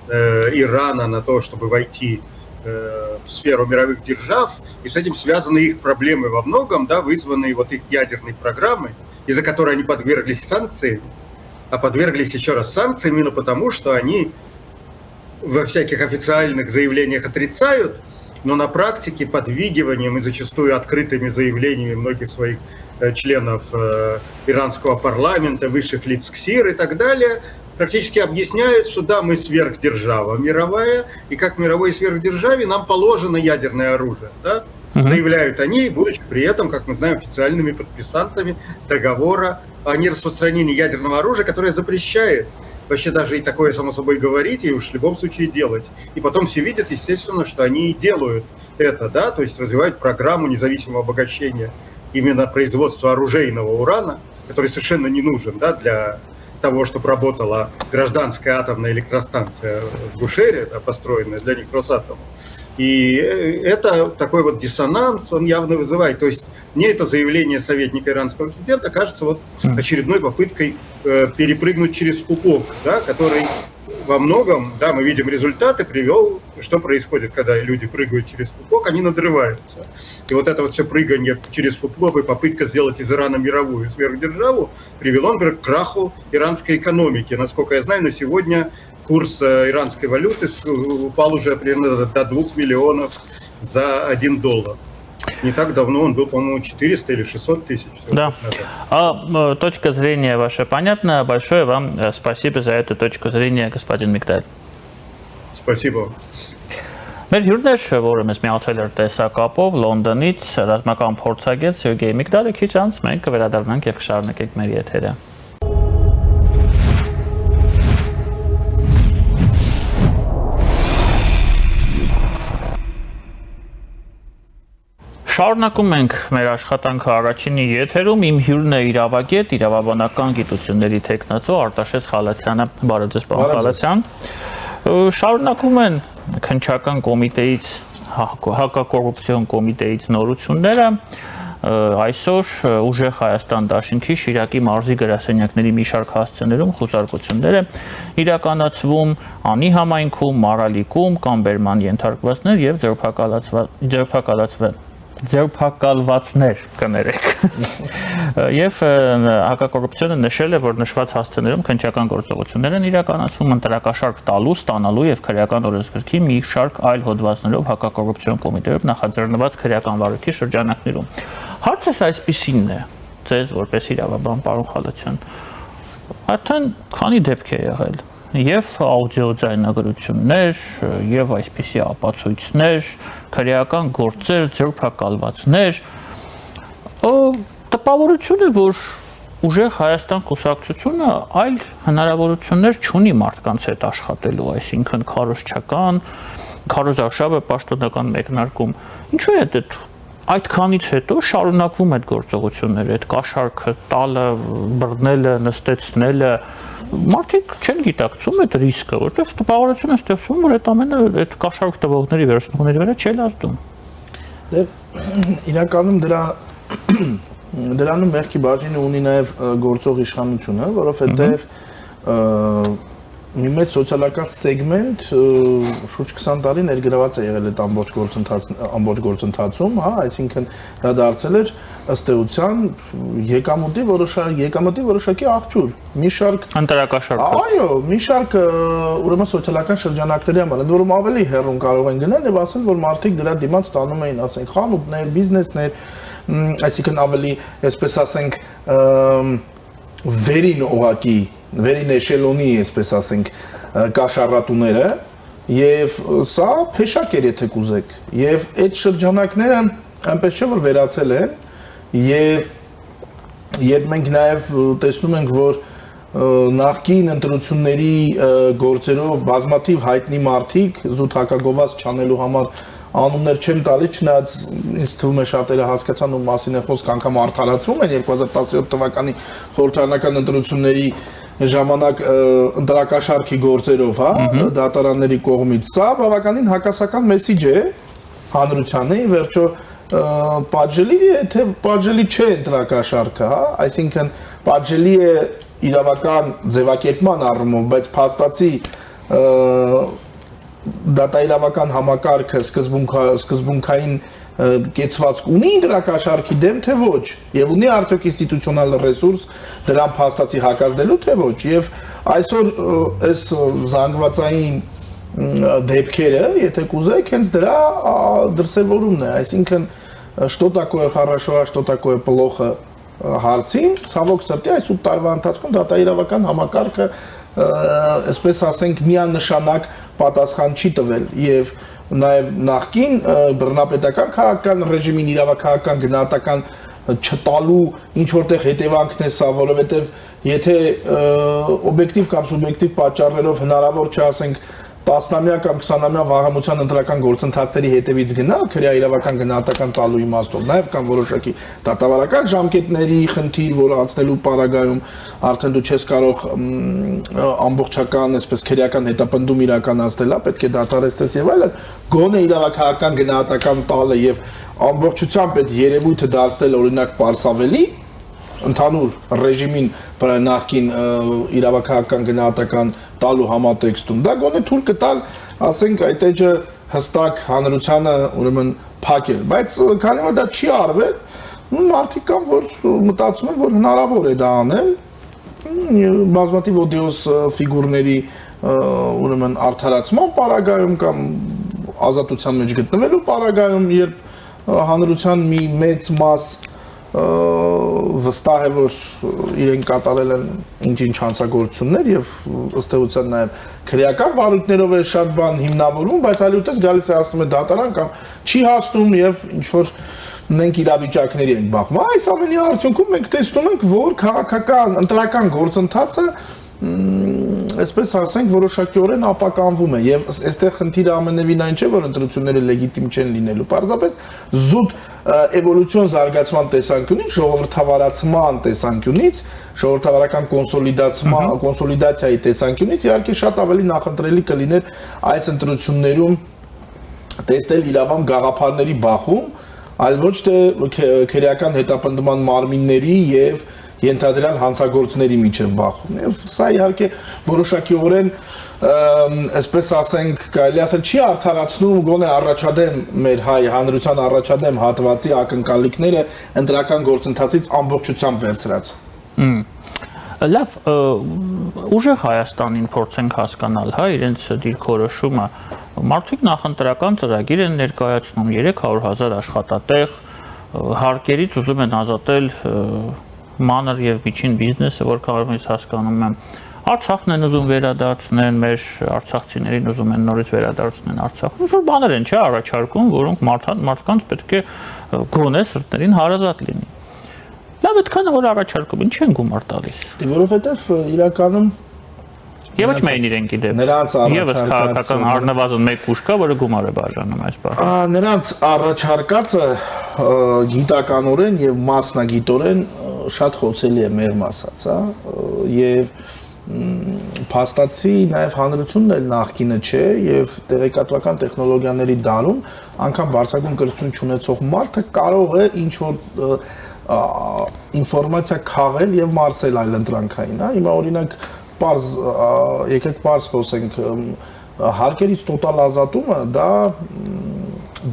Ирана на то, чтобы войти в сферу мировых держав, и с этим связаны их проблемы во многом, да, вызванные вот их ядерной программой, из-за которой они подверглись санкциям, а подверглись еще раз санкциям именно потому, что они во всяких официальных заявлениях отрицают, но на практике подвигиванием и зачастую открытыми заявлениями многих своих членов иранского парламента, высших лиц КСИР и так далее, практически объясняют, что да, мы сверхдержава мировая, и как мировой сверхдержаве нам положено ядерное оружие. Да? Заявляют они, будучи при этом, как мы знаем, официальными подписантами договора о нераспространении ядерного оружия, которое запрещает вообще даже и такое, само собой, говорить, и уж в любом случае делать. И потом все видят, естественно, что они делают это, да, то есть развивают программу независимого обогащения именно производства оружейного урана, который совершенно не нужен, да, для того, чтобы работала гражданская атомная электростанция в Бушере, да, построенная для них Росатомом. И это такой вот диссонанс, он явно вызывает. То есть мне это заявление советника иранского президента кажется вот очередной попыткой перепрыгнуть через пупок, да, который во многом, да, мы видим результаты, привел, что происходит, когда люди прыгают через пупок, они надрываются. И вот это вот все прыгание через пупок и попытка сделать из Ирана мировую сверхдержаву привело, например, к краху иранской экономики. Насколько я знаю, на сегодня курс иранской валюты упал уже примерно до 2 миллионов за $1. Не так давно он был, по-моему, 400 или 600 тысяч. Да. Точка зрения ваша понятна. Большое вам спасибо за эту точку зрения, господин Мигдаль. Спасибо. Մեր հյուրն էր, որը մեզ միացել էր տեսակապով Լոնդոնից ռազմական փորձագետ Սերգեյ Միգդալը, քիչ անց մենք կվերադառնանք եւ կշարունակենք մեր եթերը։ Շարունակում ենք մեր աշխատանքը առաջինի եթերում, իմ հյուրն է իրավագետ, իրավաբանական գիտությունների թեկնածու Արտաշես Խալաթյանը, բարև ձեզ պարոն Խալաթյան։ Շարունակում են քննչական կոմիտեից, հակակոռուպցիոն կոմիտեից նորությունները, այսօր ուժեղ Հայաստան դաշինքի Շիրակի մարզի գրասենյակների մի շարք հասցեներում խուսարկություններ է իրականացվում Անի համայնքում, Մարալիկում, Կամբերման ենթարկվածներ եւ ձերբակալվածներ կներեք։ Եվ հակակոռուպցիոնը նշել է, որ նշված հասցեներում քննչական գործողություններ են իրականացվում ընտրակաշարք տալու, ստանալու եւ քրեական օրենսգրքի մի շարք այլ հոդվածներով հակակոռուպցիոն կոմիտեով նախաձեռնված քրեական վարույթի շրջանակներում։ Հարցը այսպիսինն է, ձեզ որպես իրավաբան, պարոն Խալաթյան, Արդեն քանի դեպք է եղել եւ աուդիո ձայնագրություններ եւ այսպիսի ապացույցներ, քրեական գործեր, ձերբակալվածներ, տպավորություն է, որ ուժեղ Հայաստան կուսակցությունը այլ հնարավորություններ չունի մարդկանց հետ աշխատելու, այսինքն քարոզչական, քարոզարշավը պաշտոնական մեկնարկում։ Ինչու է դա այդքանից հետո շարունակվում այդ գործողությունները, այդ կաշառքը տալը, բռնելը, նստեցնելը, մարդիկ չեն գիտակցում այդ ռիսկը, որովհետև տպավորություն է ստեղծվում, որ այդ ամենը այդ կաշառք տվողների վերջնողների վրա չի ազդում։ Դե իրականում դրանում մեղքի բաժինը ունի նաև գործող իշխանությունը, որովհետև մի մեծ սոցիալական սեգմենտ շուրջ 20 տարի ներգրաված է եղել այդ ամբողջ գործընթացում, հա, այսինքն դա դարձել էր ըստ էության եկամտի որոշակի աղբյուր, մի շարք ընտրակաշառք։ Այո, մի շարք ուրեմն սոցիալական շրջանակների համար, ընդ որում ավելի հեռուն կարող են գնալ եւ ասել, որ մարդիկ դրա դիմաց ստանում էին, ասենք, խանութներ, բիզնեսներ, այսինքն ավելի, այսպես ասենք, վերին էշելոնի, այսպես ասենք, կաշառատուները եւ սա փեշակ էր, եթե կուզեք, եւ այդ շրջանակները այնպես չէ որ վերացել են եւ երբ մենք նաեւ տեսնում ենք, որ նախկին ընտրությունների գործերով բազմաթիվ հայտնի մարդիկ զուտ հակագովաց չանելու համար անուններ չեմ տալիս, չնայած ինձ թվում է շատերը հասկացան ում մասին է խոսք, անգամ արդարացվում են 2017 թվականի խորհրդարանական ընտրությունների ժամանակ ընտրակաշառքի գործերով, հա, դատարանների կողմից։ Սա բավականին հակասական մեսիջ է հանրությանը, վերջո պատժելի է, թե պատժելի չէ ընտրակաշառքը, հա, այսինքն պատժելի է իրավական ձևակերպման առումով, բայց փաստացի դատաիրավական համակարգը սկզբունքային կեցվածք ունի ընտրակաշառքի դեմ, թե ոչ, եւ ունի արդյոք ինստիտուցիոնալ ռեսուրս դրան փաստացի հակազդելու, թե ոչ, եւ այսօր այս զանգվածային դեպքերը, եթե կուզեք, հենց դրա դրսևորումն է, այսինքն что такое хорошо, а что такое плохо հարցին, ցավոք սրտի այս 8 տարվա ընթացքում դատաիրավական համակարգը այսպես ասենք միանշանակ պատասխան չի տվել եւ նաեւ նախկին բռնապետական քաղաքական ռեժիմին իրավաքաղաքական գնահատական չտալու ինչ որտեղ հետևանքն է սա, որովհետեւ եթե օբյեկտիվ կամ սուբյեկտիվ պատճառներով հնարավոր չէ, ասենք 10-ամյա կամ 20-ամյա վաղամության ընտրական գործընթացների հետևից գնալ քրեաիրավական գնահատական տալու իմաստով, նաև կամ որոշակի դատավարական ժամկետների խնդիր, որը անցնելու պարագայում արդեն դու չես կարող ամբողջական, այսպես քրեական հետապնդում իրականացնել, պետք է դատարեցնես եւ այլն, գոնե իրավաքաղաքական գնահատական տալը եւ ամբողջությամբ այդ երևույթը դարձնել օրինակ պարսավելի ընդհանուր ռեժիմին նախկին իրավաքաղաքական գնահատական տալու համատեքստում, դա գոնե թույլ կտալ, ասենք, այդ էջը հստակ հանրությանը ուրեմն փակել, բայց քանի որ դա չի արվել, մարդիկ կան, որ մտածում են, որ հնարավոր է դա անել, բազմաթիվ օդիոս ֆիգուրների ուրեմն արդարացման պարագայում կամ ազատության մեջ գտնվելու պարագայում, երբ հանրության մի մեծ մաս վստահ է, որ իրենք կատարել են ինչ-ինչ հանցագործություններ եւ ըստ էության նաեւ քրեական վարույթներով է շատ բան հիմնավորում, բայց այլուտես գալիս է ասում է դատարան կամ չի հասնում եւ ինչ որ մենք իրավիճակների ենք բախվում։ Այս ամենի արդյունքում մենք տեսնում ենք, որ քաղաքական ընտրական գործընթացը այսպես ասենք որոշակիորեն ապականվում է եւ այստեղ խնդիրը ամենևին այն չէ, որ ընտրությունները լեգիտիմ չեն լինելու, պարզապես զուտ էվոլյուցիոն զարգացման տեսանկյունից, ժողովրդավարացման տեսանկյունից, ժողովրդավարական կոնսոլիդացիայի տեսանկյունից իհարկե շատ ավելի նախընտրելի կլիներ այս ընտրություններում տեսնել իրավամ գաղափարների բախում, այլ ոչ թե քրեական հետապնդման մարմինների եւ ենթադրյալ հանցագործների միջև բախում։ Եվ սա իհարկե որոշակիորեն, այսպես ասենք, կարելի ասել չի արդարացնում գոնե առաջադեմ մեր հայ հանրության առաջադեմ հատվածի ակնկալիքները ընտրական գործընթացից ամբողջությամբ վերցրած։ Լավ, ուժեղ Հայաստանին փորձենք հասկանալ, հա, իրենց դիրքորոշումը։ Մարդիկ նախընտրական ծրագիր են ներկայացնում 300,000 աշխատատեղ, հարկերից ուզում են ազատել մանր եւ միջին բիզնեսը, որ կարող ես հասկանում եմ, Արցախն են ուզում վերադարձնել, մեր արցախցիներին ուզում են նորից վերադարձնել Արցախ։ Ինչ որ բաներ են, չէ, առաջարկում, որոնք մարդկանց պետք է գոնե սրտերին հարազատ լինի։ Լավ, այդքանը որ առաջարկում, ինչ են գումար տալիս։ Որովհետև իրականում Եվ ոչ միայն իրենք գիտեմ։ Եվս քաղաքական առնվազն մեկ ուժ կա, որը գումար է բաժանում այս բանը։ Նրանց առաջարկածը գիտականորեն եւ մասնագիտորեն շատ խոցելի է մեր մասած, հա, եւ փաստացի նաև հանրությունն էլ նախկինը չէ եւ տեղեկատվական տեխնոլոգիաների դարում անգամ բարձրագույն կրթություն չունեցող մարդը կարող է ինչ որ ինֆորմացիա քաղել եւ մարսել այլընտրանքային, հա, հիմա օրինակ Պարզ եկեք պարզ խոսենք հարկերից տոտալ ազատումը դա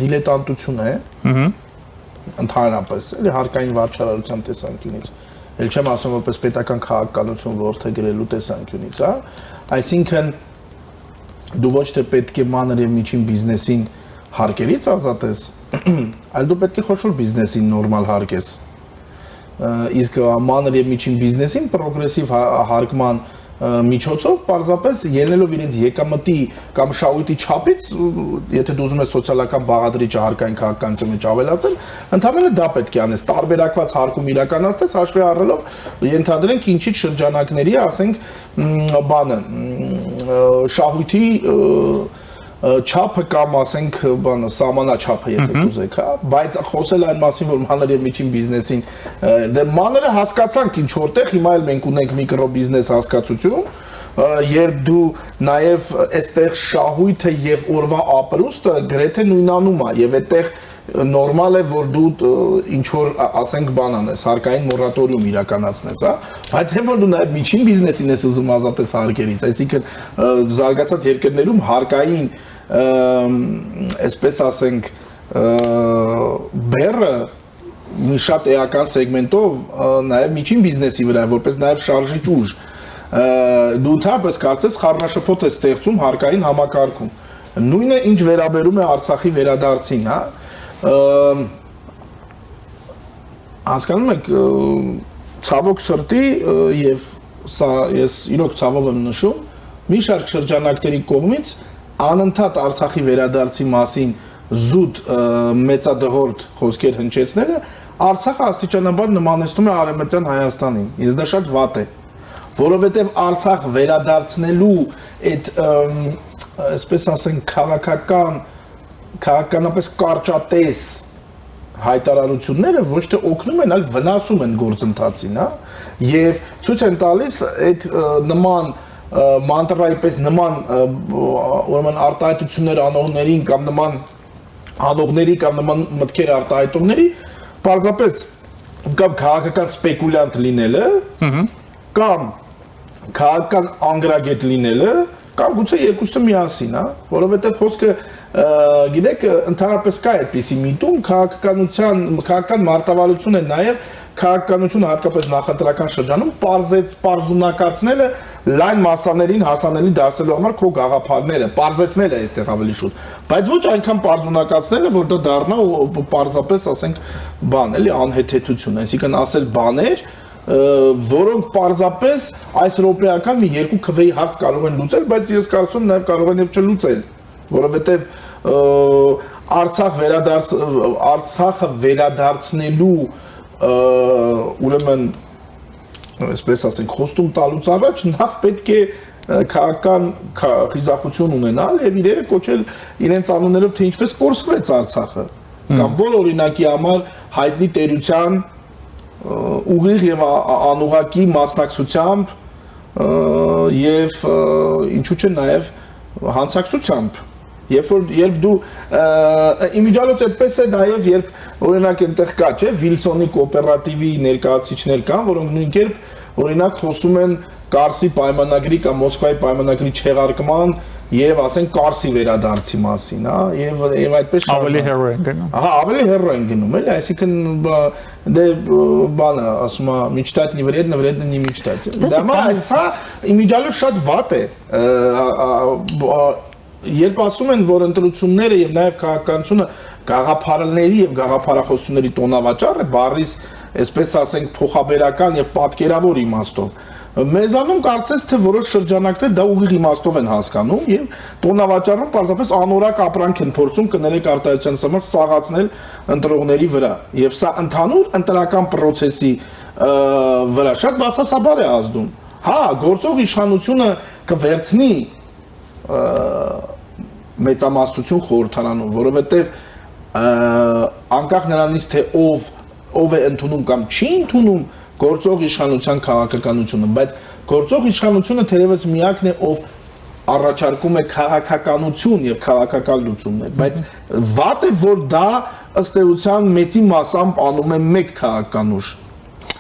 դիլետանտություն է ընդհանրապես էլի հարկային վարչարարության տեսանկյունից էլ չեմ ասում որպես պետական քաղաքականություն որդեգրելու տեսանկյունից հա այսինքն դու ոչ թե պետք է մանր եւ միջին բիզնեսին հարկերից ազատես այլ դու պետք է խոշոր բիզնեսին նորմալ հարկես իսկ մանր եւ միջին բիզնեսին պրոգրեսիվ հարկման միջոցով պարզապես ելնելով իրենց եկամտի կամ շահույթի չափից, եթե դու ուզում ես սոցիալական բաղադրիչը հարկային քաղաքականության մեջ ավելացնել, ընդհանրապես դա պետք է անես, տարբերակված հարկում իրականացնես, հաշվի առնելով ենթադրենք ինչից շրջանակների, ասենք, բանը, շահույթի չափը կամ ասենք բանը սահմանաչափը եթե կուզեք, հա, բայց խոսել այն մասին, որ մանր եւ միջին բիզնեսին դե մանրը հասկացանք ինչ որտեղ, հիմա էլ մենք ունենք միկրոբիզնես հասկացություն, երբ դու նաեւ այստեղ շահույթը եւ օրվա ապրուստը գրեթե նույնանում է եւ այդտեղ նորմալ է որ դու ինչ որ ասենք բան անես, հարկային մորատորիում իրականացնես, հա, բայց եթե որ դու նաեւ միջին բիզնեսին ես ուզում ազատես հարկերից, այսինքն զարգացած երկրներում հարկային այսպես ասենք բերը մի շատ էական սեգմենտով նաև միջին բիզնեսի վրա որպես նաև շարժիչ ուժ դու ընդհանրապես կարծես խառնաշփոթ ես ստեղծում հարկային համակարգում նույնը ինչ վերաբերում է Արցախի վերադարձին հա հասկանում եք ցավոք սրտի եւ սա ես իրոք ցավով եմ նշում մի շարք շրջանակների կողմից անընդհատ Արցախի վերադարձի մասին զուտ մեծադհորդ խոսքեր հնչեցնելը Արցախը աստիճանաբար նմանեցնում է Արևմտյան Հայաստանին։ Ես դա շատ վատ է, որովհետև Արցախ վերադարձնելու այդ այսպես ասենք քաղաքականապես կարճատես հայտարարությունները ոչ թե օգնում են, այլ վնասում են գործընթացին, հա։ Եվ ցույց են տալիս այդ նման մանտրայի պես նման ուրեմն արտահայտություններ անողներին կամ նման անողների կամ նման մտքեր արտահայտողների պարզապես կամ քաղաքական սպեկուլյանտ լինելը կամ քաղաքական անգրագետ լինելը կամ գուցե երկուսը միասին, հա, որովհետև խոսքը գիտեք ընդհանրապես կա այդպիսի միտում քաղաքական մարտավարություն է նաև քաղաքականությունը հատկապես նախընտրական շրջանում պարզունակացնելը լայն մասսաներին հասանելի դարձնելու համար քո գաղափարները պարզեցնելը այստեղ ավելի շուտ բայց ոչ այնքան պարզունակացնելը որ դա դառնա ու պարզապես ասենք բան էլի անհեթեթություն այսինքն ասել բաներ որոնք պարզապես այս ռոպեական մի երկու քվեի հարց կարող են լուծել բայց ես կարծում նաև կարող են եւ չլուծել որովհետեւ Արցախը վերադարձնելու ուրեմն այսպես ասենք խոստում տալուց առաջ նախ պետք է քաղաքական խիզախություն ունենալ եւ իրերը կոչել իրենց անուններով թե ինչպես կորսվեց Արցախը կամ որ օրինակի համար հայտնի տերության ուղիղ եւ անուղակի մասնակցությամբ եւ ինչու՞ չէ նաեւ հանցակցությամբ երբ դու իմիջիալոց այդպես է նաև երբ օրինակ այնտեղ կա չէ Վիլսոնի կոոպերատիվի ներկայացուցիչներ կան որոնք նույն կերպ օրինակ խոսում են Կարսի պայմանագրի կամ Մոսկվայի պայմանագրի չեղարկման եւ ասենք Կարսի վերադարձի մասին, հա, եւ այդպես ավելի հեռու են գնում։ Ահա, ավելի հեռու են գնում, էլի, այսինքն դե բանը, ասում է, мечтать не вредно, вредно не мечтать։ Դա այսա իմիջիալը շատ վատ է։ Երբ ասում են, որ ընտրությունները եւ նաեւ քաղաքականությունը գաղափարների եւ գաղափարախոսությունների տոնավաճառ է, բառից այսպես ասենք փոխաբերական եւ պատկերավոր իմաստով։ Մեզանում կարծես թե որոշ շրջանակներ դա ուղիղ իմաստով են հասկանում եւ տոնավաճառում պարզապես անորակ ապրանք են փորձում կներեք արտադրության համար սաղացնել ընտրողների վրա եւ սա ընդհանուր ընտրական process-ի վրա շատ բացասաբար է ազդում։ Հա, գործող իշխանությունը կվերցնի մեծամասնություն խորհրդարանում, որովհետեւ անկախ նրանից թե ով է ընդունում կամ չի ընդունում գործող իշխանության քաղաքականությունը, բայց գործող իշխանությունը թերևս միակն է, ով առաջարկում է քաղաքականություն եւ քաղաքական լուծումներ, բայց վատ է, որ դա ըստ էության մեծի մասամբ անում է մեկ քաղաքական ուժ։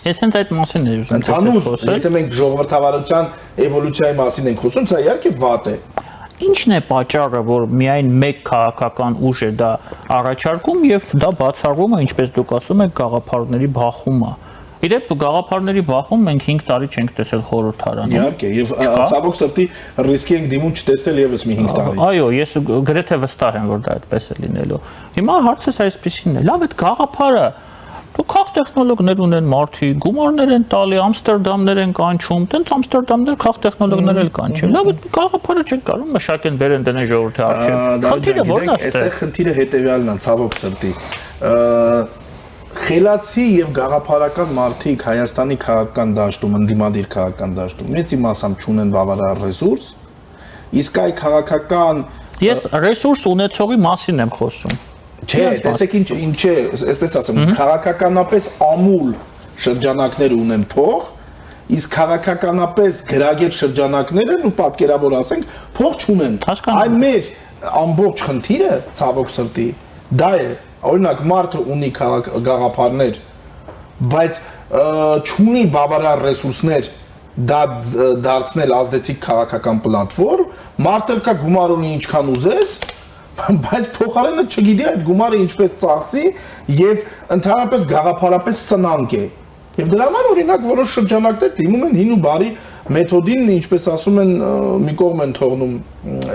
Ես հենց այդ մասին եմ ուզում Ընդհանուր, եթե մենք ժողովրդավարության էվոլյուցիայի մասին ենք խոսում, դա իհարկե վատ է։ Ինչն է պատճառը, որ միայն մեկ քաղաքական ուժ է դա առաջարկում եւ դա բացառվում է, ինչպես դուք ասում եք, գաղափարների բախումը։ Իրեւ գաղափարների բախում մենք 5 տարի չենք տեսել խորհրդարանում։ Իհարկե, եւ ցավոք սրտի ռիսկի ենք դիմում չտեսնել եւս մի 5 տարի։ Այո, ես գրեթե վստահ եմ, որ դա այդպես է լինելու։ Հիմա հարցս այսպեսին է. լավ, այդ գաղափարը դու քաղ տեխնոլոգներ ունեն մարդի, գումարներ են տալի, Ամստերդամներ են կանչում, տենց Ամստերդամներ քաղ տեխնոլոգներ էլ կանչեն։ Լավ, այդ գաղափարը չեն կարող մշակեն բերեն դնեն ժողովրդի առջև։ Խնդիրը ո՞րն է այստեղ։ Այստեղ խնդիրը հետեւյալն է, ցավոք սրտի։ Խելացի եւ գաղափարական մարդիկ Հայաստանի քաղաքական դաշտում, ընդդիմադիր քաղաքական դաշտում մեծի մասամբ չունեն բավարար ռեսուրս, իսկ այ քաղաքական Ես ռեսուրս ունեցողի մասին եմ խոսում։ Չէ, տեսեք ինչ է, այսպես ասեմ, քաղաքականապես ամուլ շրջանակներ ունեն փող, իսկ քաղաքականապես գրագետ շրջանակներ են ու պատկերավոր ասենք, փող չունեն։ Այ մեր ամբողջ խնդիրը ցավոք սրտի դա է։ Օրինակ մարդը ունի գաղափարներ, բայց չունի բավարար ռեսուրսներ դա դարձնել ազդեցիկ քաղաքական պլատֆորմ, մարդը կա գումար ունի ինչքան ուզես, բայց փոխարենը չգիտի այդ գումարը ինչպես ծախսի եւ ընդհանրապես գաղափարապես սնանկ է։ Եվ դրա համար օրինակ որոշ շրջանակներ դիմում են հին ու բարի մեթոդին, ինչպես ասում են, մի կողմ են թողնում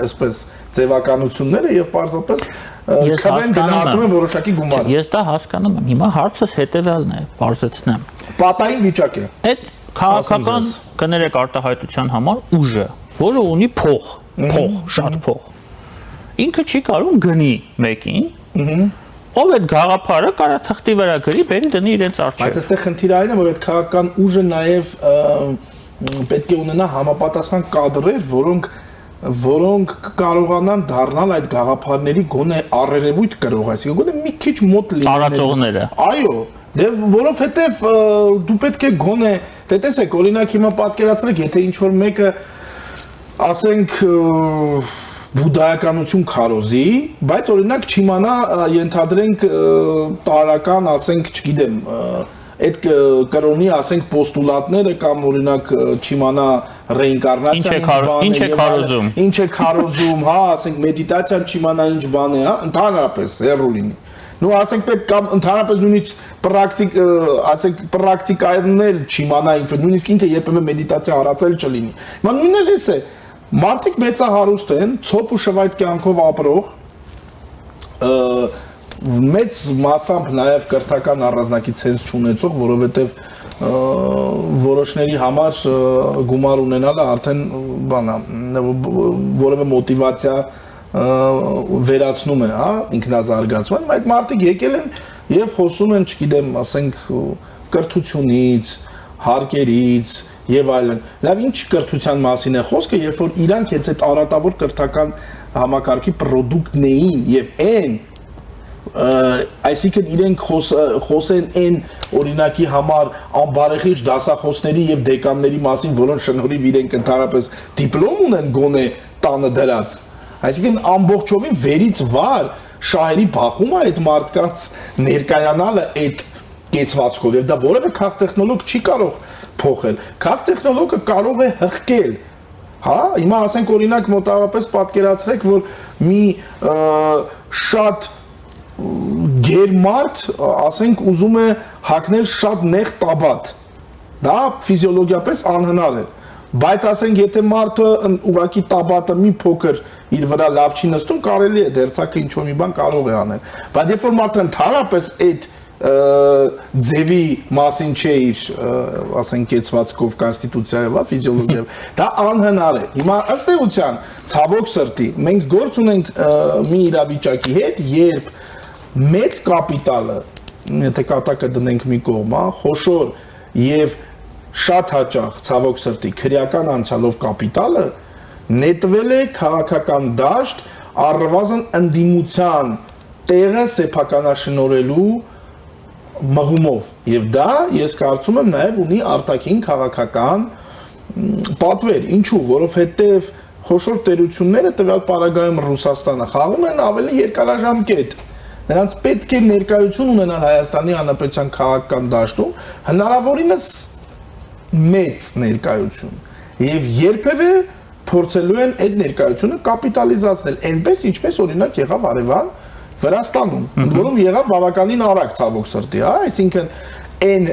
այսպես ձևականությունները եւ պարզապես քվեն գնահատում են որոշակի գումար։ Ես դա հասկանում եմ։ Հիմա հարցս հետեւյալն է, բարձրացնեմ։ Պատային վիճակ է։ Այդ քաղաքական կներեք արտահայտության համար ուժը, որը ունի փող, շատ փող։ Ինքը չի կարող գնի մեկին, ով այդ գաղափարը կարա թղթի վրա գրի, բերի դնի իրենց առջև։ Բայց այստեղ խնդիրը այն է, որ այդ քաղաքական ուժը նաև պետք է ունենա համապատասխան կադրեր, որոնք կարողանան դառնալ այդ գաղափարների գոնե առերևույթ կրող, այսինքն գոնե մի քիչ մոտ լինեն տարածողները։ Այո, դե որովհետև դու պետք է գոնե, դե տեսեք, օրինակ հիմա պատկերացրեք, եթե ինչ որ մեկը ասենք բուդայականություն քարոզի, բայց օրինակ չիմանա ենթադրենք տարական, ասենք, չգիտեմ, այդ կրոնի, ասենք, պոստուլատները կամ օրինակ չիմանա ռեինկարնացիան ինչ է քարոզում, հա, ասենք մեդիտացիան չիմանա ինչ բան է, հա, ընդհանրապես հեռու լինի։ Նու ասենք պետք կամ ընդհանրապես նույնիսկ ասենք պրակտիկայել չիմանա ինքը, նույնիսկ ինքը երբեմն մեդիտացիա հարացել չլինի։ Հիմա նույնն էլ էս է։ Մարդիկ մեծահարուստ են, ցոփ ու շվայտ կյանքով ապրող, մեծ մասամբ նաև կրթական առանձնակի ցենզ չունեցող, որովհետև որոշների համար գումար ունենալը արդեն բան է, որևէ մոտիվացիա վերացնում է, հա, ինքնազարգացում, այդ մարդիկ եկել են եւ խոսում են, չգիտեմ, ասենք կրթությունից, հարկերից եւ այլն։ Լավ, ինչ կրթության մասին է խոսքը, երբ որ իրանք հենց այդ արատավոր կրթական համակարգի պրոդուկտն էին եւ այն, այսինքն իրենք խոսեն այն օրինակի համար անբարեխիղճ դասախոսների եւ դեկանների մասին, որոնց շնորհիվ իրենք ընդհանրապես դիպլոմ ունեն գոնե տանը դրած։ Այսինքն ամբողջովին վերից վար շահերի բախումը այդ մարդկանց ներկայանալը այդ կեցվածքով եւ դա որևէ քաղտեխնոլոգ չի կարող փոխել։ Քաղտեխնոլոգը կարող է հղկել։ Հա, հիմա ասենք օրինակ մոտավորապես պատկերացրեք, որ մի շատ գերմարդ, ասենք, ուզում է հագնել շատ նեղ տաբատ։ Դա ֆիզիոլոգիապես անհնար է։ Բայց ասենք, եթե մարդը ուղղակի տաբատը մի փոքր իր վրա լավ չի նստում, կարելի է դերձակը ինչ-որ մի բան կարող է անել։ Բայց երբ որ մարդը ընդհանրապես այդ ձևի մասին չէ իր, ասենք, կեցվածքով, կոնստիտուցիայով, ֆիզիոլոգիայով։ Դա անհնար է։ Հիմա ըստ էության, ցավոք սրտի, մենք գործ ունենք մի իրավիճակի հետ, երբ մեծ կապիտալը, եթե կատակը դնենք մի կողմ, խոշոր եւ շատ հաճախ ցավոք սրտի քրեական անցյալով կապիտալը նետվել է քաղաքական դաշտ առնվազն ընդդիմության տեղը սեփականաշնորհելու մղումով եւ դա ես կարծում եմ նաեւ ունի արտաքին քաղաքական պատվեր ինչու որովհետեւ խոշոր տերությունները տվյալ պարագայում Ռուսաստանը խաղում են ավելի երկարաժամկետ նրանց պետք է ներկայություն ունենալ Հայաստանի Հանրապետության քաղաքական դաշտում հնարավորինս մեծ ներկայություն եւ երբևէ փորձելու են այդ ներկայությունը կապիտալիզացնել այնպես ինչպես օրինակ եղավ Արևան Վրաստանում, որում եղավ բավականին արագ ցավոք սրտի, այսինքն այն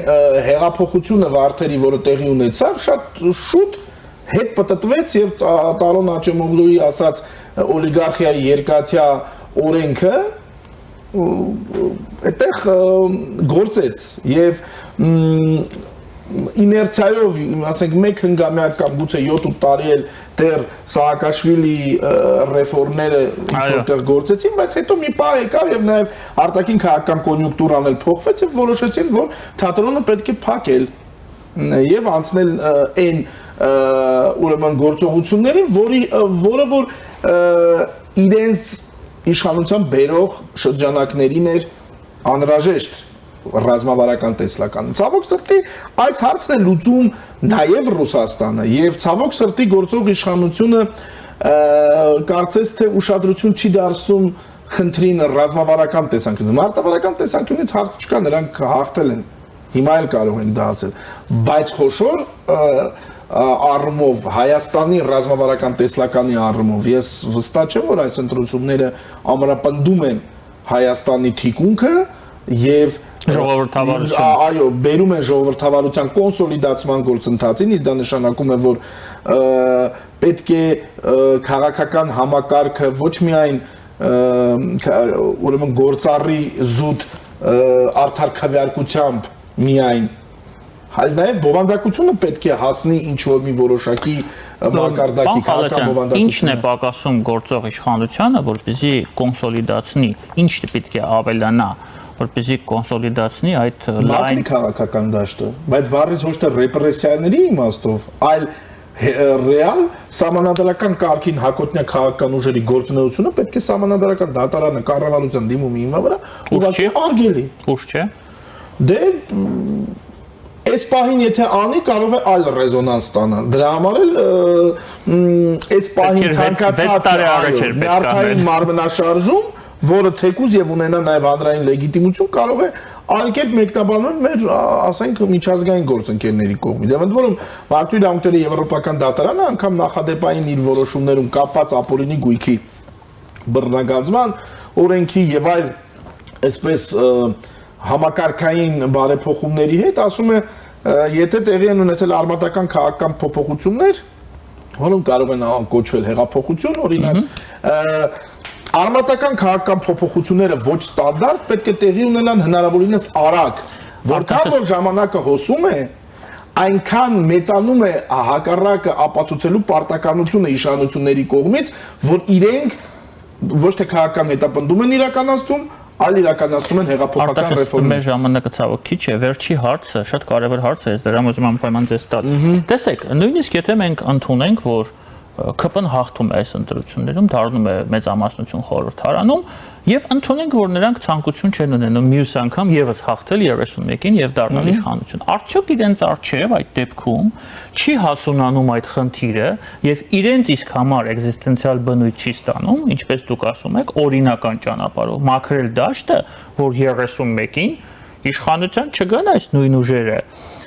հեղափոխությունը վարդերի, որը տեղի ունեցավ, շատ շուտ հետ պտտվեց եւ Տարոն Աչեմոգլուի ասած օլիգարխիայի երկաթյա օրենքը այդտեղ գործեց եւ իներցիայով, ասենք, մեկ հնգամյակ կամ գուցե 7-8 տարի էլ դեռ Սահակաշվիլի ռեֆորմները ինչ-որ գործեցին, բայց հետո մի պահ եկավ եւ նաեւ արտաքին քաղաքական կոնյունկտուրան էլ փոխվեց եւ որոշեցին, որ թատրոնը պետք է փակել եւ անցնել այն ուրեմն գործողություններին, որը որ իրենց իշխանության բերող շրջանակներին էր անհրաժեշտ ռազմավարական տեսլականում։ Ցավոք սրտի այս հարցն է լուծում նաև Ռուսաստանը եւ ցավոք սրտի գործող իշխանությունը կարծես թե ուշադրություն չի դարձնում խնդրին ռազմավարական տեսանկյունից։ Մարտավարական տեսանկյունից հարց չկա, նրանք հաղթել են։ Հիմա էլ կարող են դա ասել, բայց խոշոր առումով Հայաստանի ռազմավարական տեսլականի առումով ես վստահ չեմ, որ այս ընտրությունները ամրապնդում են Հայաստանի թիկունքը եւ ժողովրդավարություն։ Այո, բերում են ժողովրդավարության կոնսոլիդացման գործընթացին, իսկ դա նշանակում է, որ պետք է քաղաքական համակարգը ոչ միայն ուրեմն գործառի զուտ արդար քվեարկությամբ միայն, այլ նաև բովանդակությունը պետք է հասնի ինչ-որ մի որոշակի մակարդակի քաղաքական բովանդակություն։ Ինչն է պակասում գործող իշխանությանը, որպեսզի կոնսոլիդացնի, ինչ պետք է ավելանա, որպեսզի կոնսոլիդացնի այդ լայն քաղաքական դաշտը, բայց բառից ոչ թե ռեպրեսիաների իմաստով, այլ ռեալ սահմանադրական կարգին հակոտնյա քաղաքական ուժերի գործունեությունը պետք է սահմանադրական դատարանը կառավարության դիմումի հիմա վրա ուղղակի արգելի։ Ուշ չէ։ Դե այս պահին եթե անի կարող է այլ ռեզոնանս ստանալ։ Դրա համար էլ այս պահին ցանկացած նյարդային մարմնաշարժում, որը թեկուզ եւ ունենա նաեւ հանրային լեգիտիմություն, կարող է այլ կերպ մեկնաբանվել մեր, ասենք, միջազգային գործընկերների կողմից։ Եվ ընդ որում Մարդու իրավունքների եվրոպական դատարանը անգամ նախադեպային իր որոշումներում կապված ապօրինի գույքի բռնագանձման օրենքի եւ այլ այսպես համակարգային բարեփոխումների հետ ասում է, եթե տեղի են ունեցել արմատական քաղաքական փոփոխություններ, որոնք կարող են կոչվել հեղափոխություն, օրինակ, արմատական քաղաքական փոփոխությունները ոչ ստանդարտ պետք է տեղի ունենան հնարավորինս արագ, որքան որ ժամանակը հոսում է, այնքան մեծանում է հակառակը ապացուցելու պարտականությունը իշխանությունների կողմից, որ իրենք ոչ թե քաղաքական հետապնդում են իրականացնում, այլ իրականացնում են հեղափոխական ռեֆորմներ։ Մեր ժամանակը ցավոք քիչ է, վերջի հարցը, շատ կարևոր հարց է, դրամ ուզում եմ անպայման ձեզ տալ։ Տեսեք, նույնիսկ եթե մենք ընդունենք, որ ԿՊ-ն հաղթում է այս ընտրություններում, դառնում է մեծամասնություն խորհրդարանում եւ ընդունենք, որ նրանք ցանկություն չեն ունենում մյուս անգամ եւս հաղթել 31-ին եւ դառնալ իշխանություն։ Արդյոք իրենց արժեվ այդ դեպքում չի հասունանում այդ խնդիրը եւ իրենց իսկ համար էգզիստենցիալ բնույթ չի ստանում, ինչպես դուք ասում եք, օրինական ճանապարհով մաքրել դաշտը, որ 31-ին իշխանության չգան այս նույն ուժերը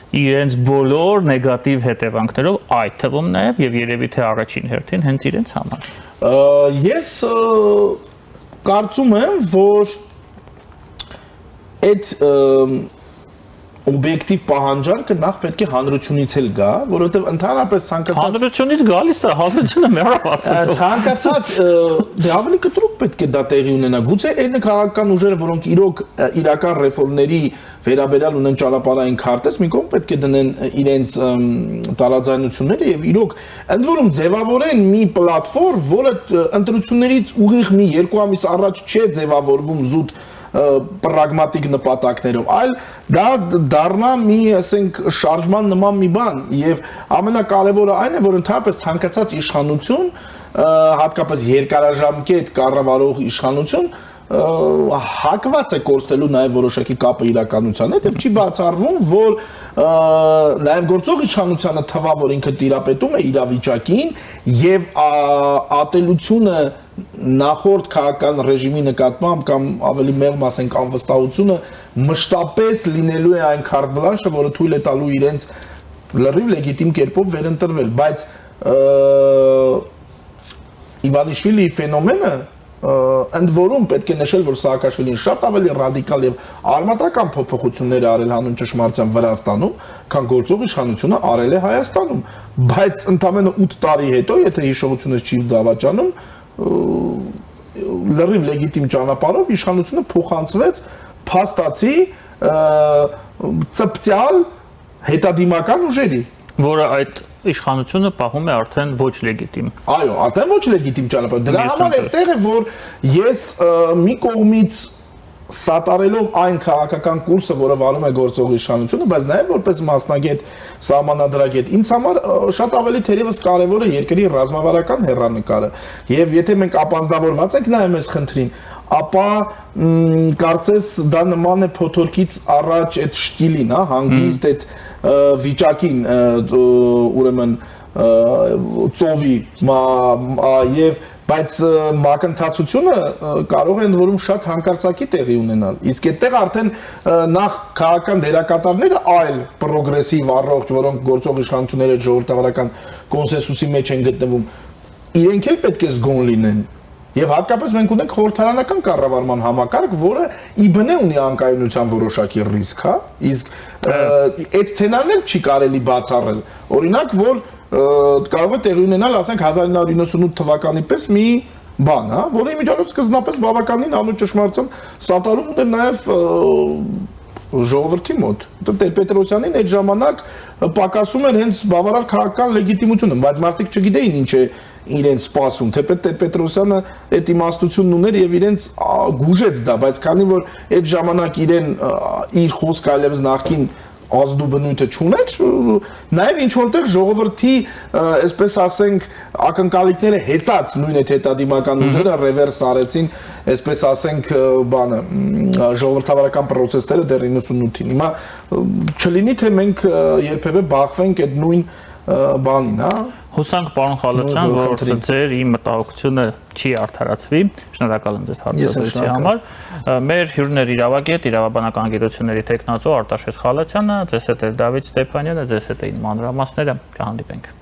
իրենց բոլոր նեգատիվ հետևանքներով, այդ թվում նաև եւ երևի թե առաջին հերթին հենց իրենց համար։ Ես կարծում եմ, որ այդ օբյեկտիվ պահանջարկը նախ պետք է հանրությունից էլ գա, որովհետև ընդհանրապես ցանկացած Հանրությունից գալիս է, հանրությունը մեռավ ասել։ ցանկացած դե ավելի կտրուկ պետք է դա տեղի ունենա։ Գուցե այն քաղաքական ուժերը, որոնք իրոք իրական ռեֆորմների վերաբերյալ ունեն ճանապարհային քարտեզ, մի կողմ պետք է դնեն իրենց տարաձայնությունները եւ իրոք ընդ որում ձևավորեն մի պլատֆորմ, որը ընտրություններից ուղիղ մի 2 ամիս առաջ չէ ձևավորվում զուտ պրագմատիկ նպատակներով, այլ դա դառնա մի, ասենք, շարժման նման մի բան եւ ամենակարևորը այն է, որ ընդհանրապես ցանկացած իշխանություն, հատկապես երկարաժամկետ կառավարող իշխանություն հակված է կորստելու նաև որոշակի կապը իրականության հետ եւ չի բացառվում, որ նաև գործող իշխանությանը թվա, որ ինքը տիրապետում է իրավիճակին եւ ատելությունը նախորդ քաղաքական ռեժիմի նկատմամբ կամ ավելի մեղմ ասենք անվստահությունը մշտապես լինելու է այն քարտ բլանշը, որը թույլ է տալու իրենց լրիվ լեգիտիմ կերպով վերընտրվել, բայց Իվանիշվիլիի ֆենոմենը ընդ որում պետք է նշել, որ Սաակաշվիլին շատ ավելի ռադիկալ եւ արմատական փոփոխություններ է արել հանուն ճշմարտության Վրաստանում, քան գործող իշխանությունը արել է Հայաստանում, բայց ընդամենը 8 տարի հետո, եթե հիշողությունս չի դավաճանում, լրիվ լեգիտիմ ճանապարհով իշխանությունը փոխանցվեց փաստացի ծպտյալ հետադիմական ուժերի, որը այդ իշխանությունը պահում է արդեն ոչ լեգիտիմ։ Այո, արդեն ոչ լեգիտիմ ճանապարհ։ Դրա համար էստեղ է, որ ես մի կողմից սատարելով այն քաղաքական կուրսը, որը վարում է գործող իշխանությունը, բայց նաև որպես մասնագետ, սահմանադրագետ, ինձ համար շատ ավելի թերևս կարևոր է երկրի ռազմավարական հեռանկարը։ Եվ եթե մենք ապանձնավորված ենք նայում այս խնդրին, ապա կարծես դա նման է փոթորկից առաջ այդ շտիլին, հանգիստ այդ վիճակին, ուրեմն ծովի եւ բայց մակընթացությունը կարող է ընդ որում շատ հանկարծակի տեղի ունենալ։ Իսկ այդտեղ արդեն նախ քաղաքական դերակատարները այլ պրոգրեսիվ առողջ, որոնք գործող իշխանությունների ժողովրդավարական կոնսենսուսի մեջ են գտնվում, իրենք էլ պետք է զգոն լինեն։ Եվ հատկապես մենք ունենք խորհրդարանական կառավարման համակարգ, որը իբնե ունի անկայունության որոշակի ռիսկ, հա, իսկ այդ սցենարն էլ չի կարելի բացառել։ Օրինակ, որ կարող է տեղի ունենալ, ասենք 1998 թվականի պես մի բան, հա, որը իմիջիայլոց սկզբնապես բավականին անու ճշմարտության սատարում ուներ նաև ժողովրդի մոտ։ Տեր-Պետրոսյանին այդ ժամանակ պակասում էր հենց բավարար քաղաքական լեգիտիմությունը, բայց մարդիկ չգիտեին ինչ է իրենց սպասում, թեպետ Տեր-Պետրոսյանը այդ իմաստությունն ուներ եւ իրենց գուժեց դա, բայց քանի որ այդ ժամանակ իրեն իր խոսքը այլևս նախքին ազդու բնույթը չուներ, նաև ինչ որտեղ ժողովրդի, այսպես ասենք, ակնկալիքները հեծած նույն այդ հետադիմական ուժերը ռևերս արեցին, այսպես ասենք, բանը ժողովրդավարական պրոցեսները դեռ 98-ին։ Հիմա չլինի թե մենք երբևէ բախվենք այդ նույն բանին, հա։ Հուսանք, պարոն Խալոչյան, որ ձեր իմ մտահոգությունը չի արդարացվի։ Շնորհակալ եմ ձեզ հարցազրույցի համար։ Մեր հյուրն էր իրավագետ, իրավաբանական գիտությունների տեխնացու Արտաշես Խալոչյանը, ձեզ հետ էր Դավիթ Ստեփանյանը, ձեզ հետ էին մանրամասները, կհանդիպենք։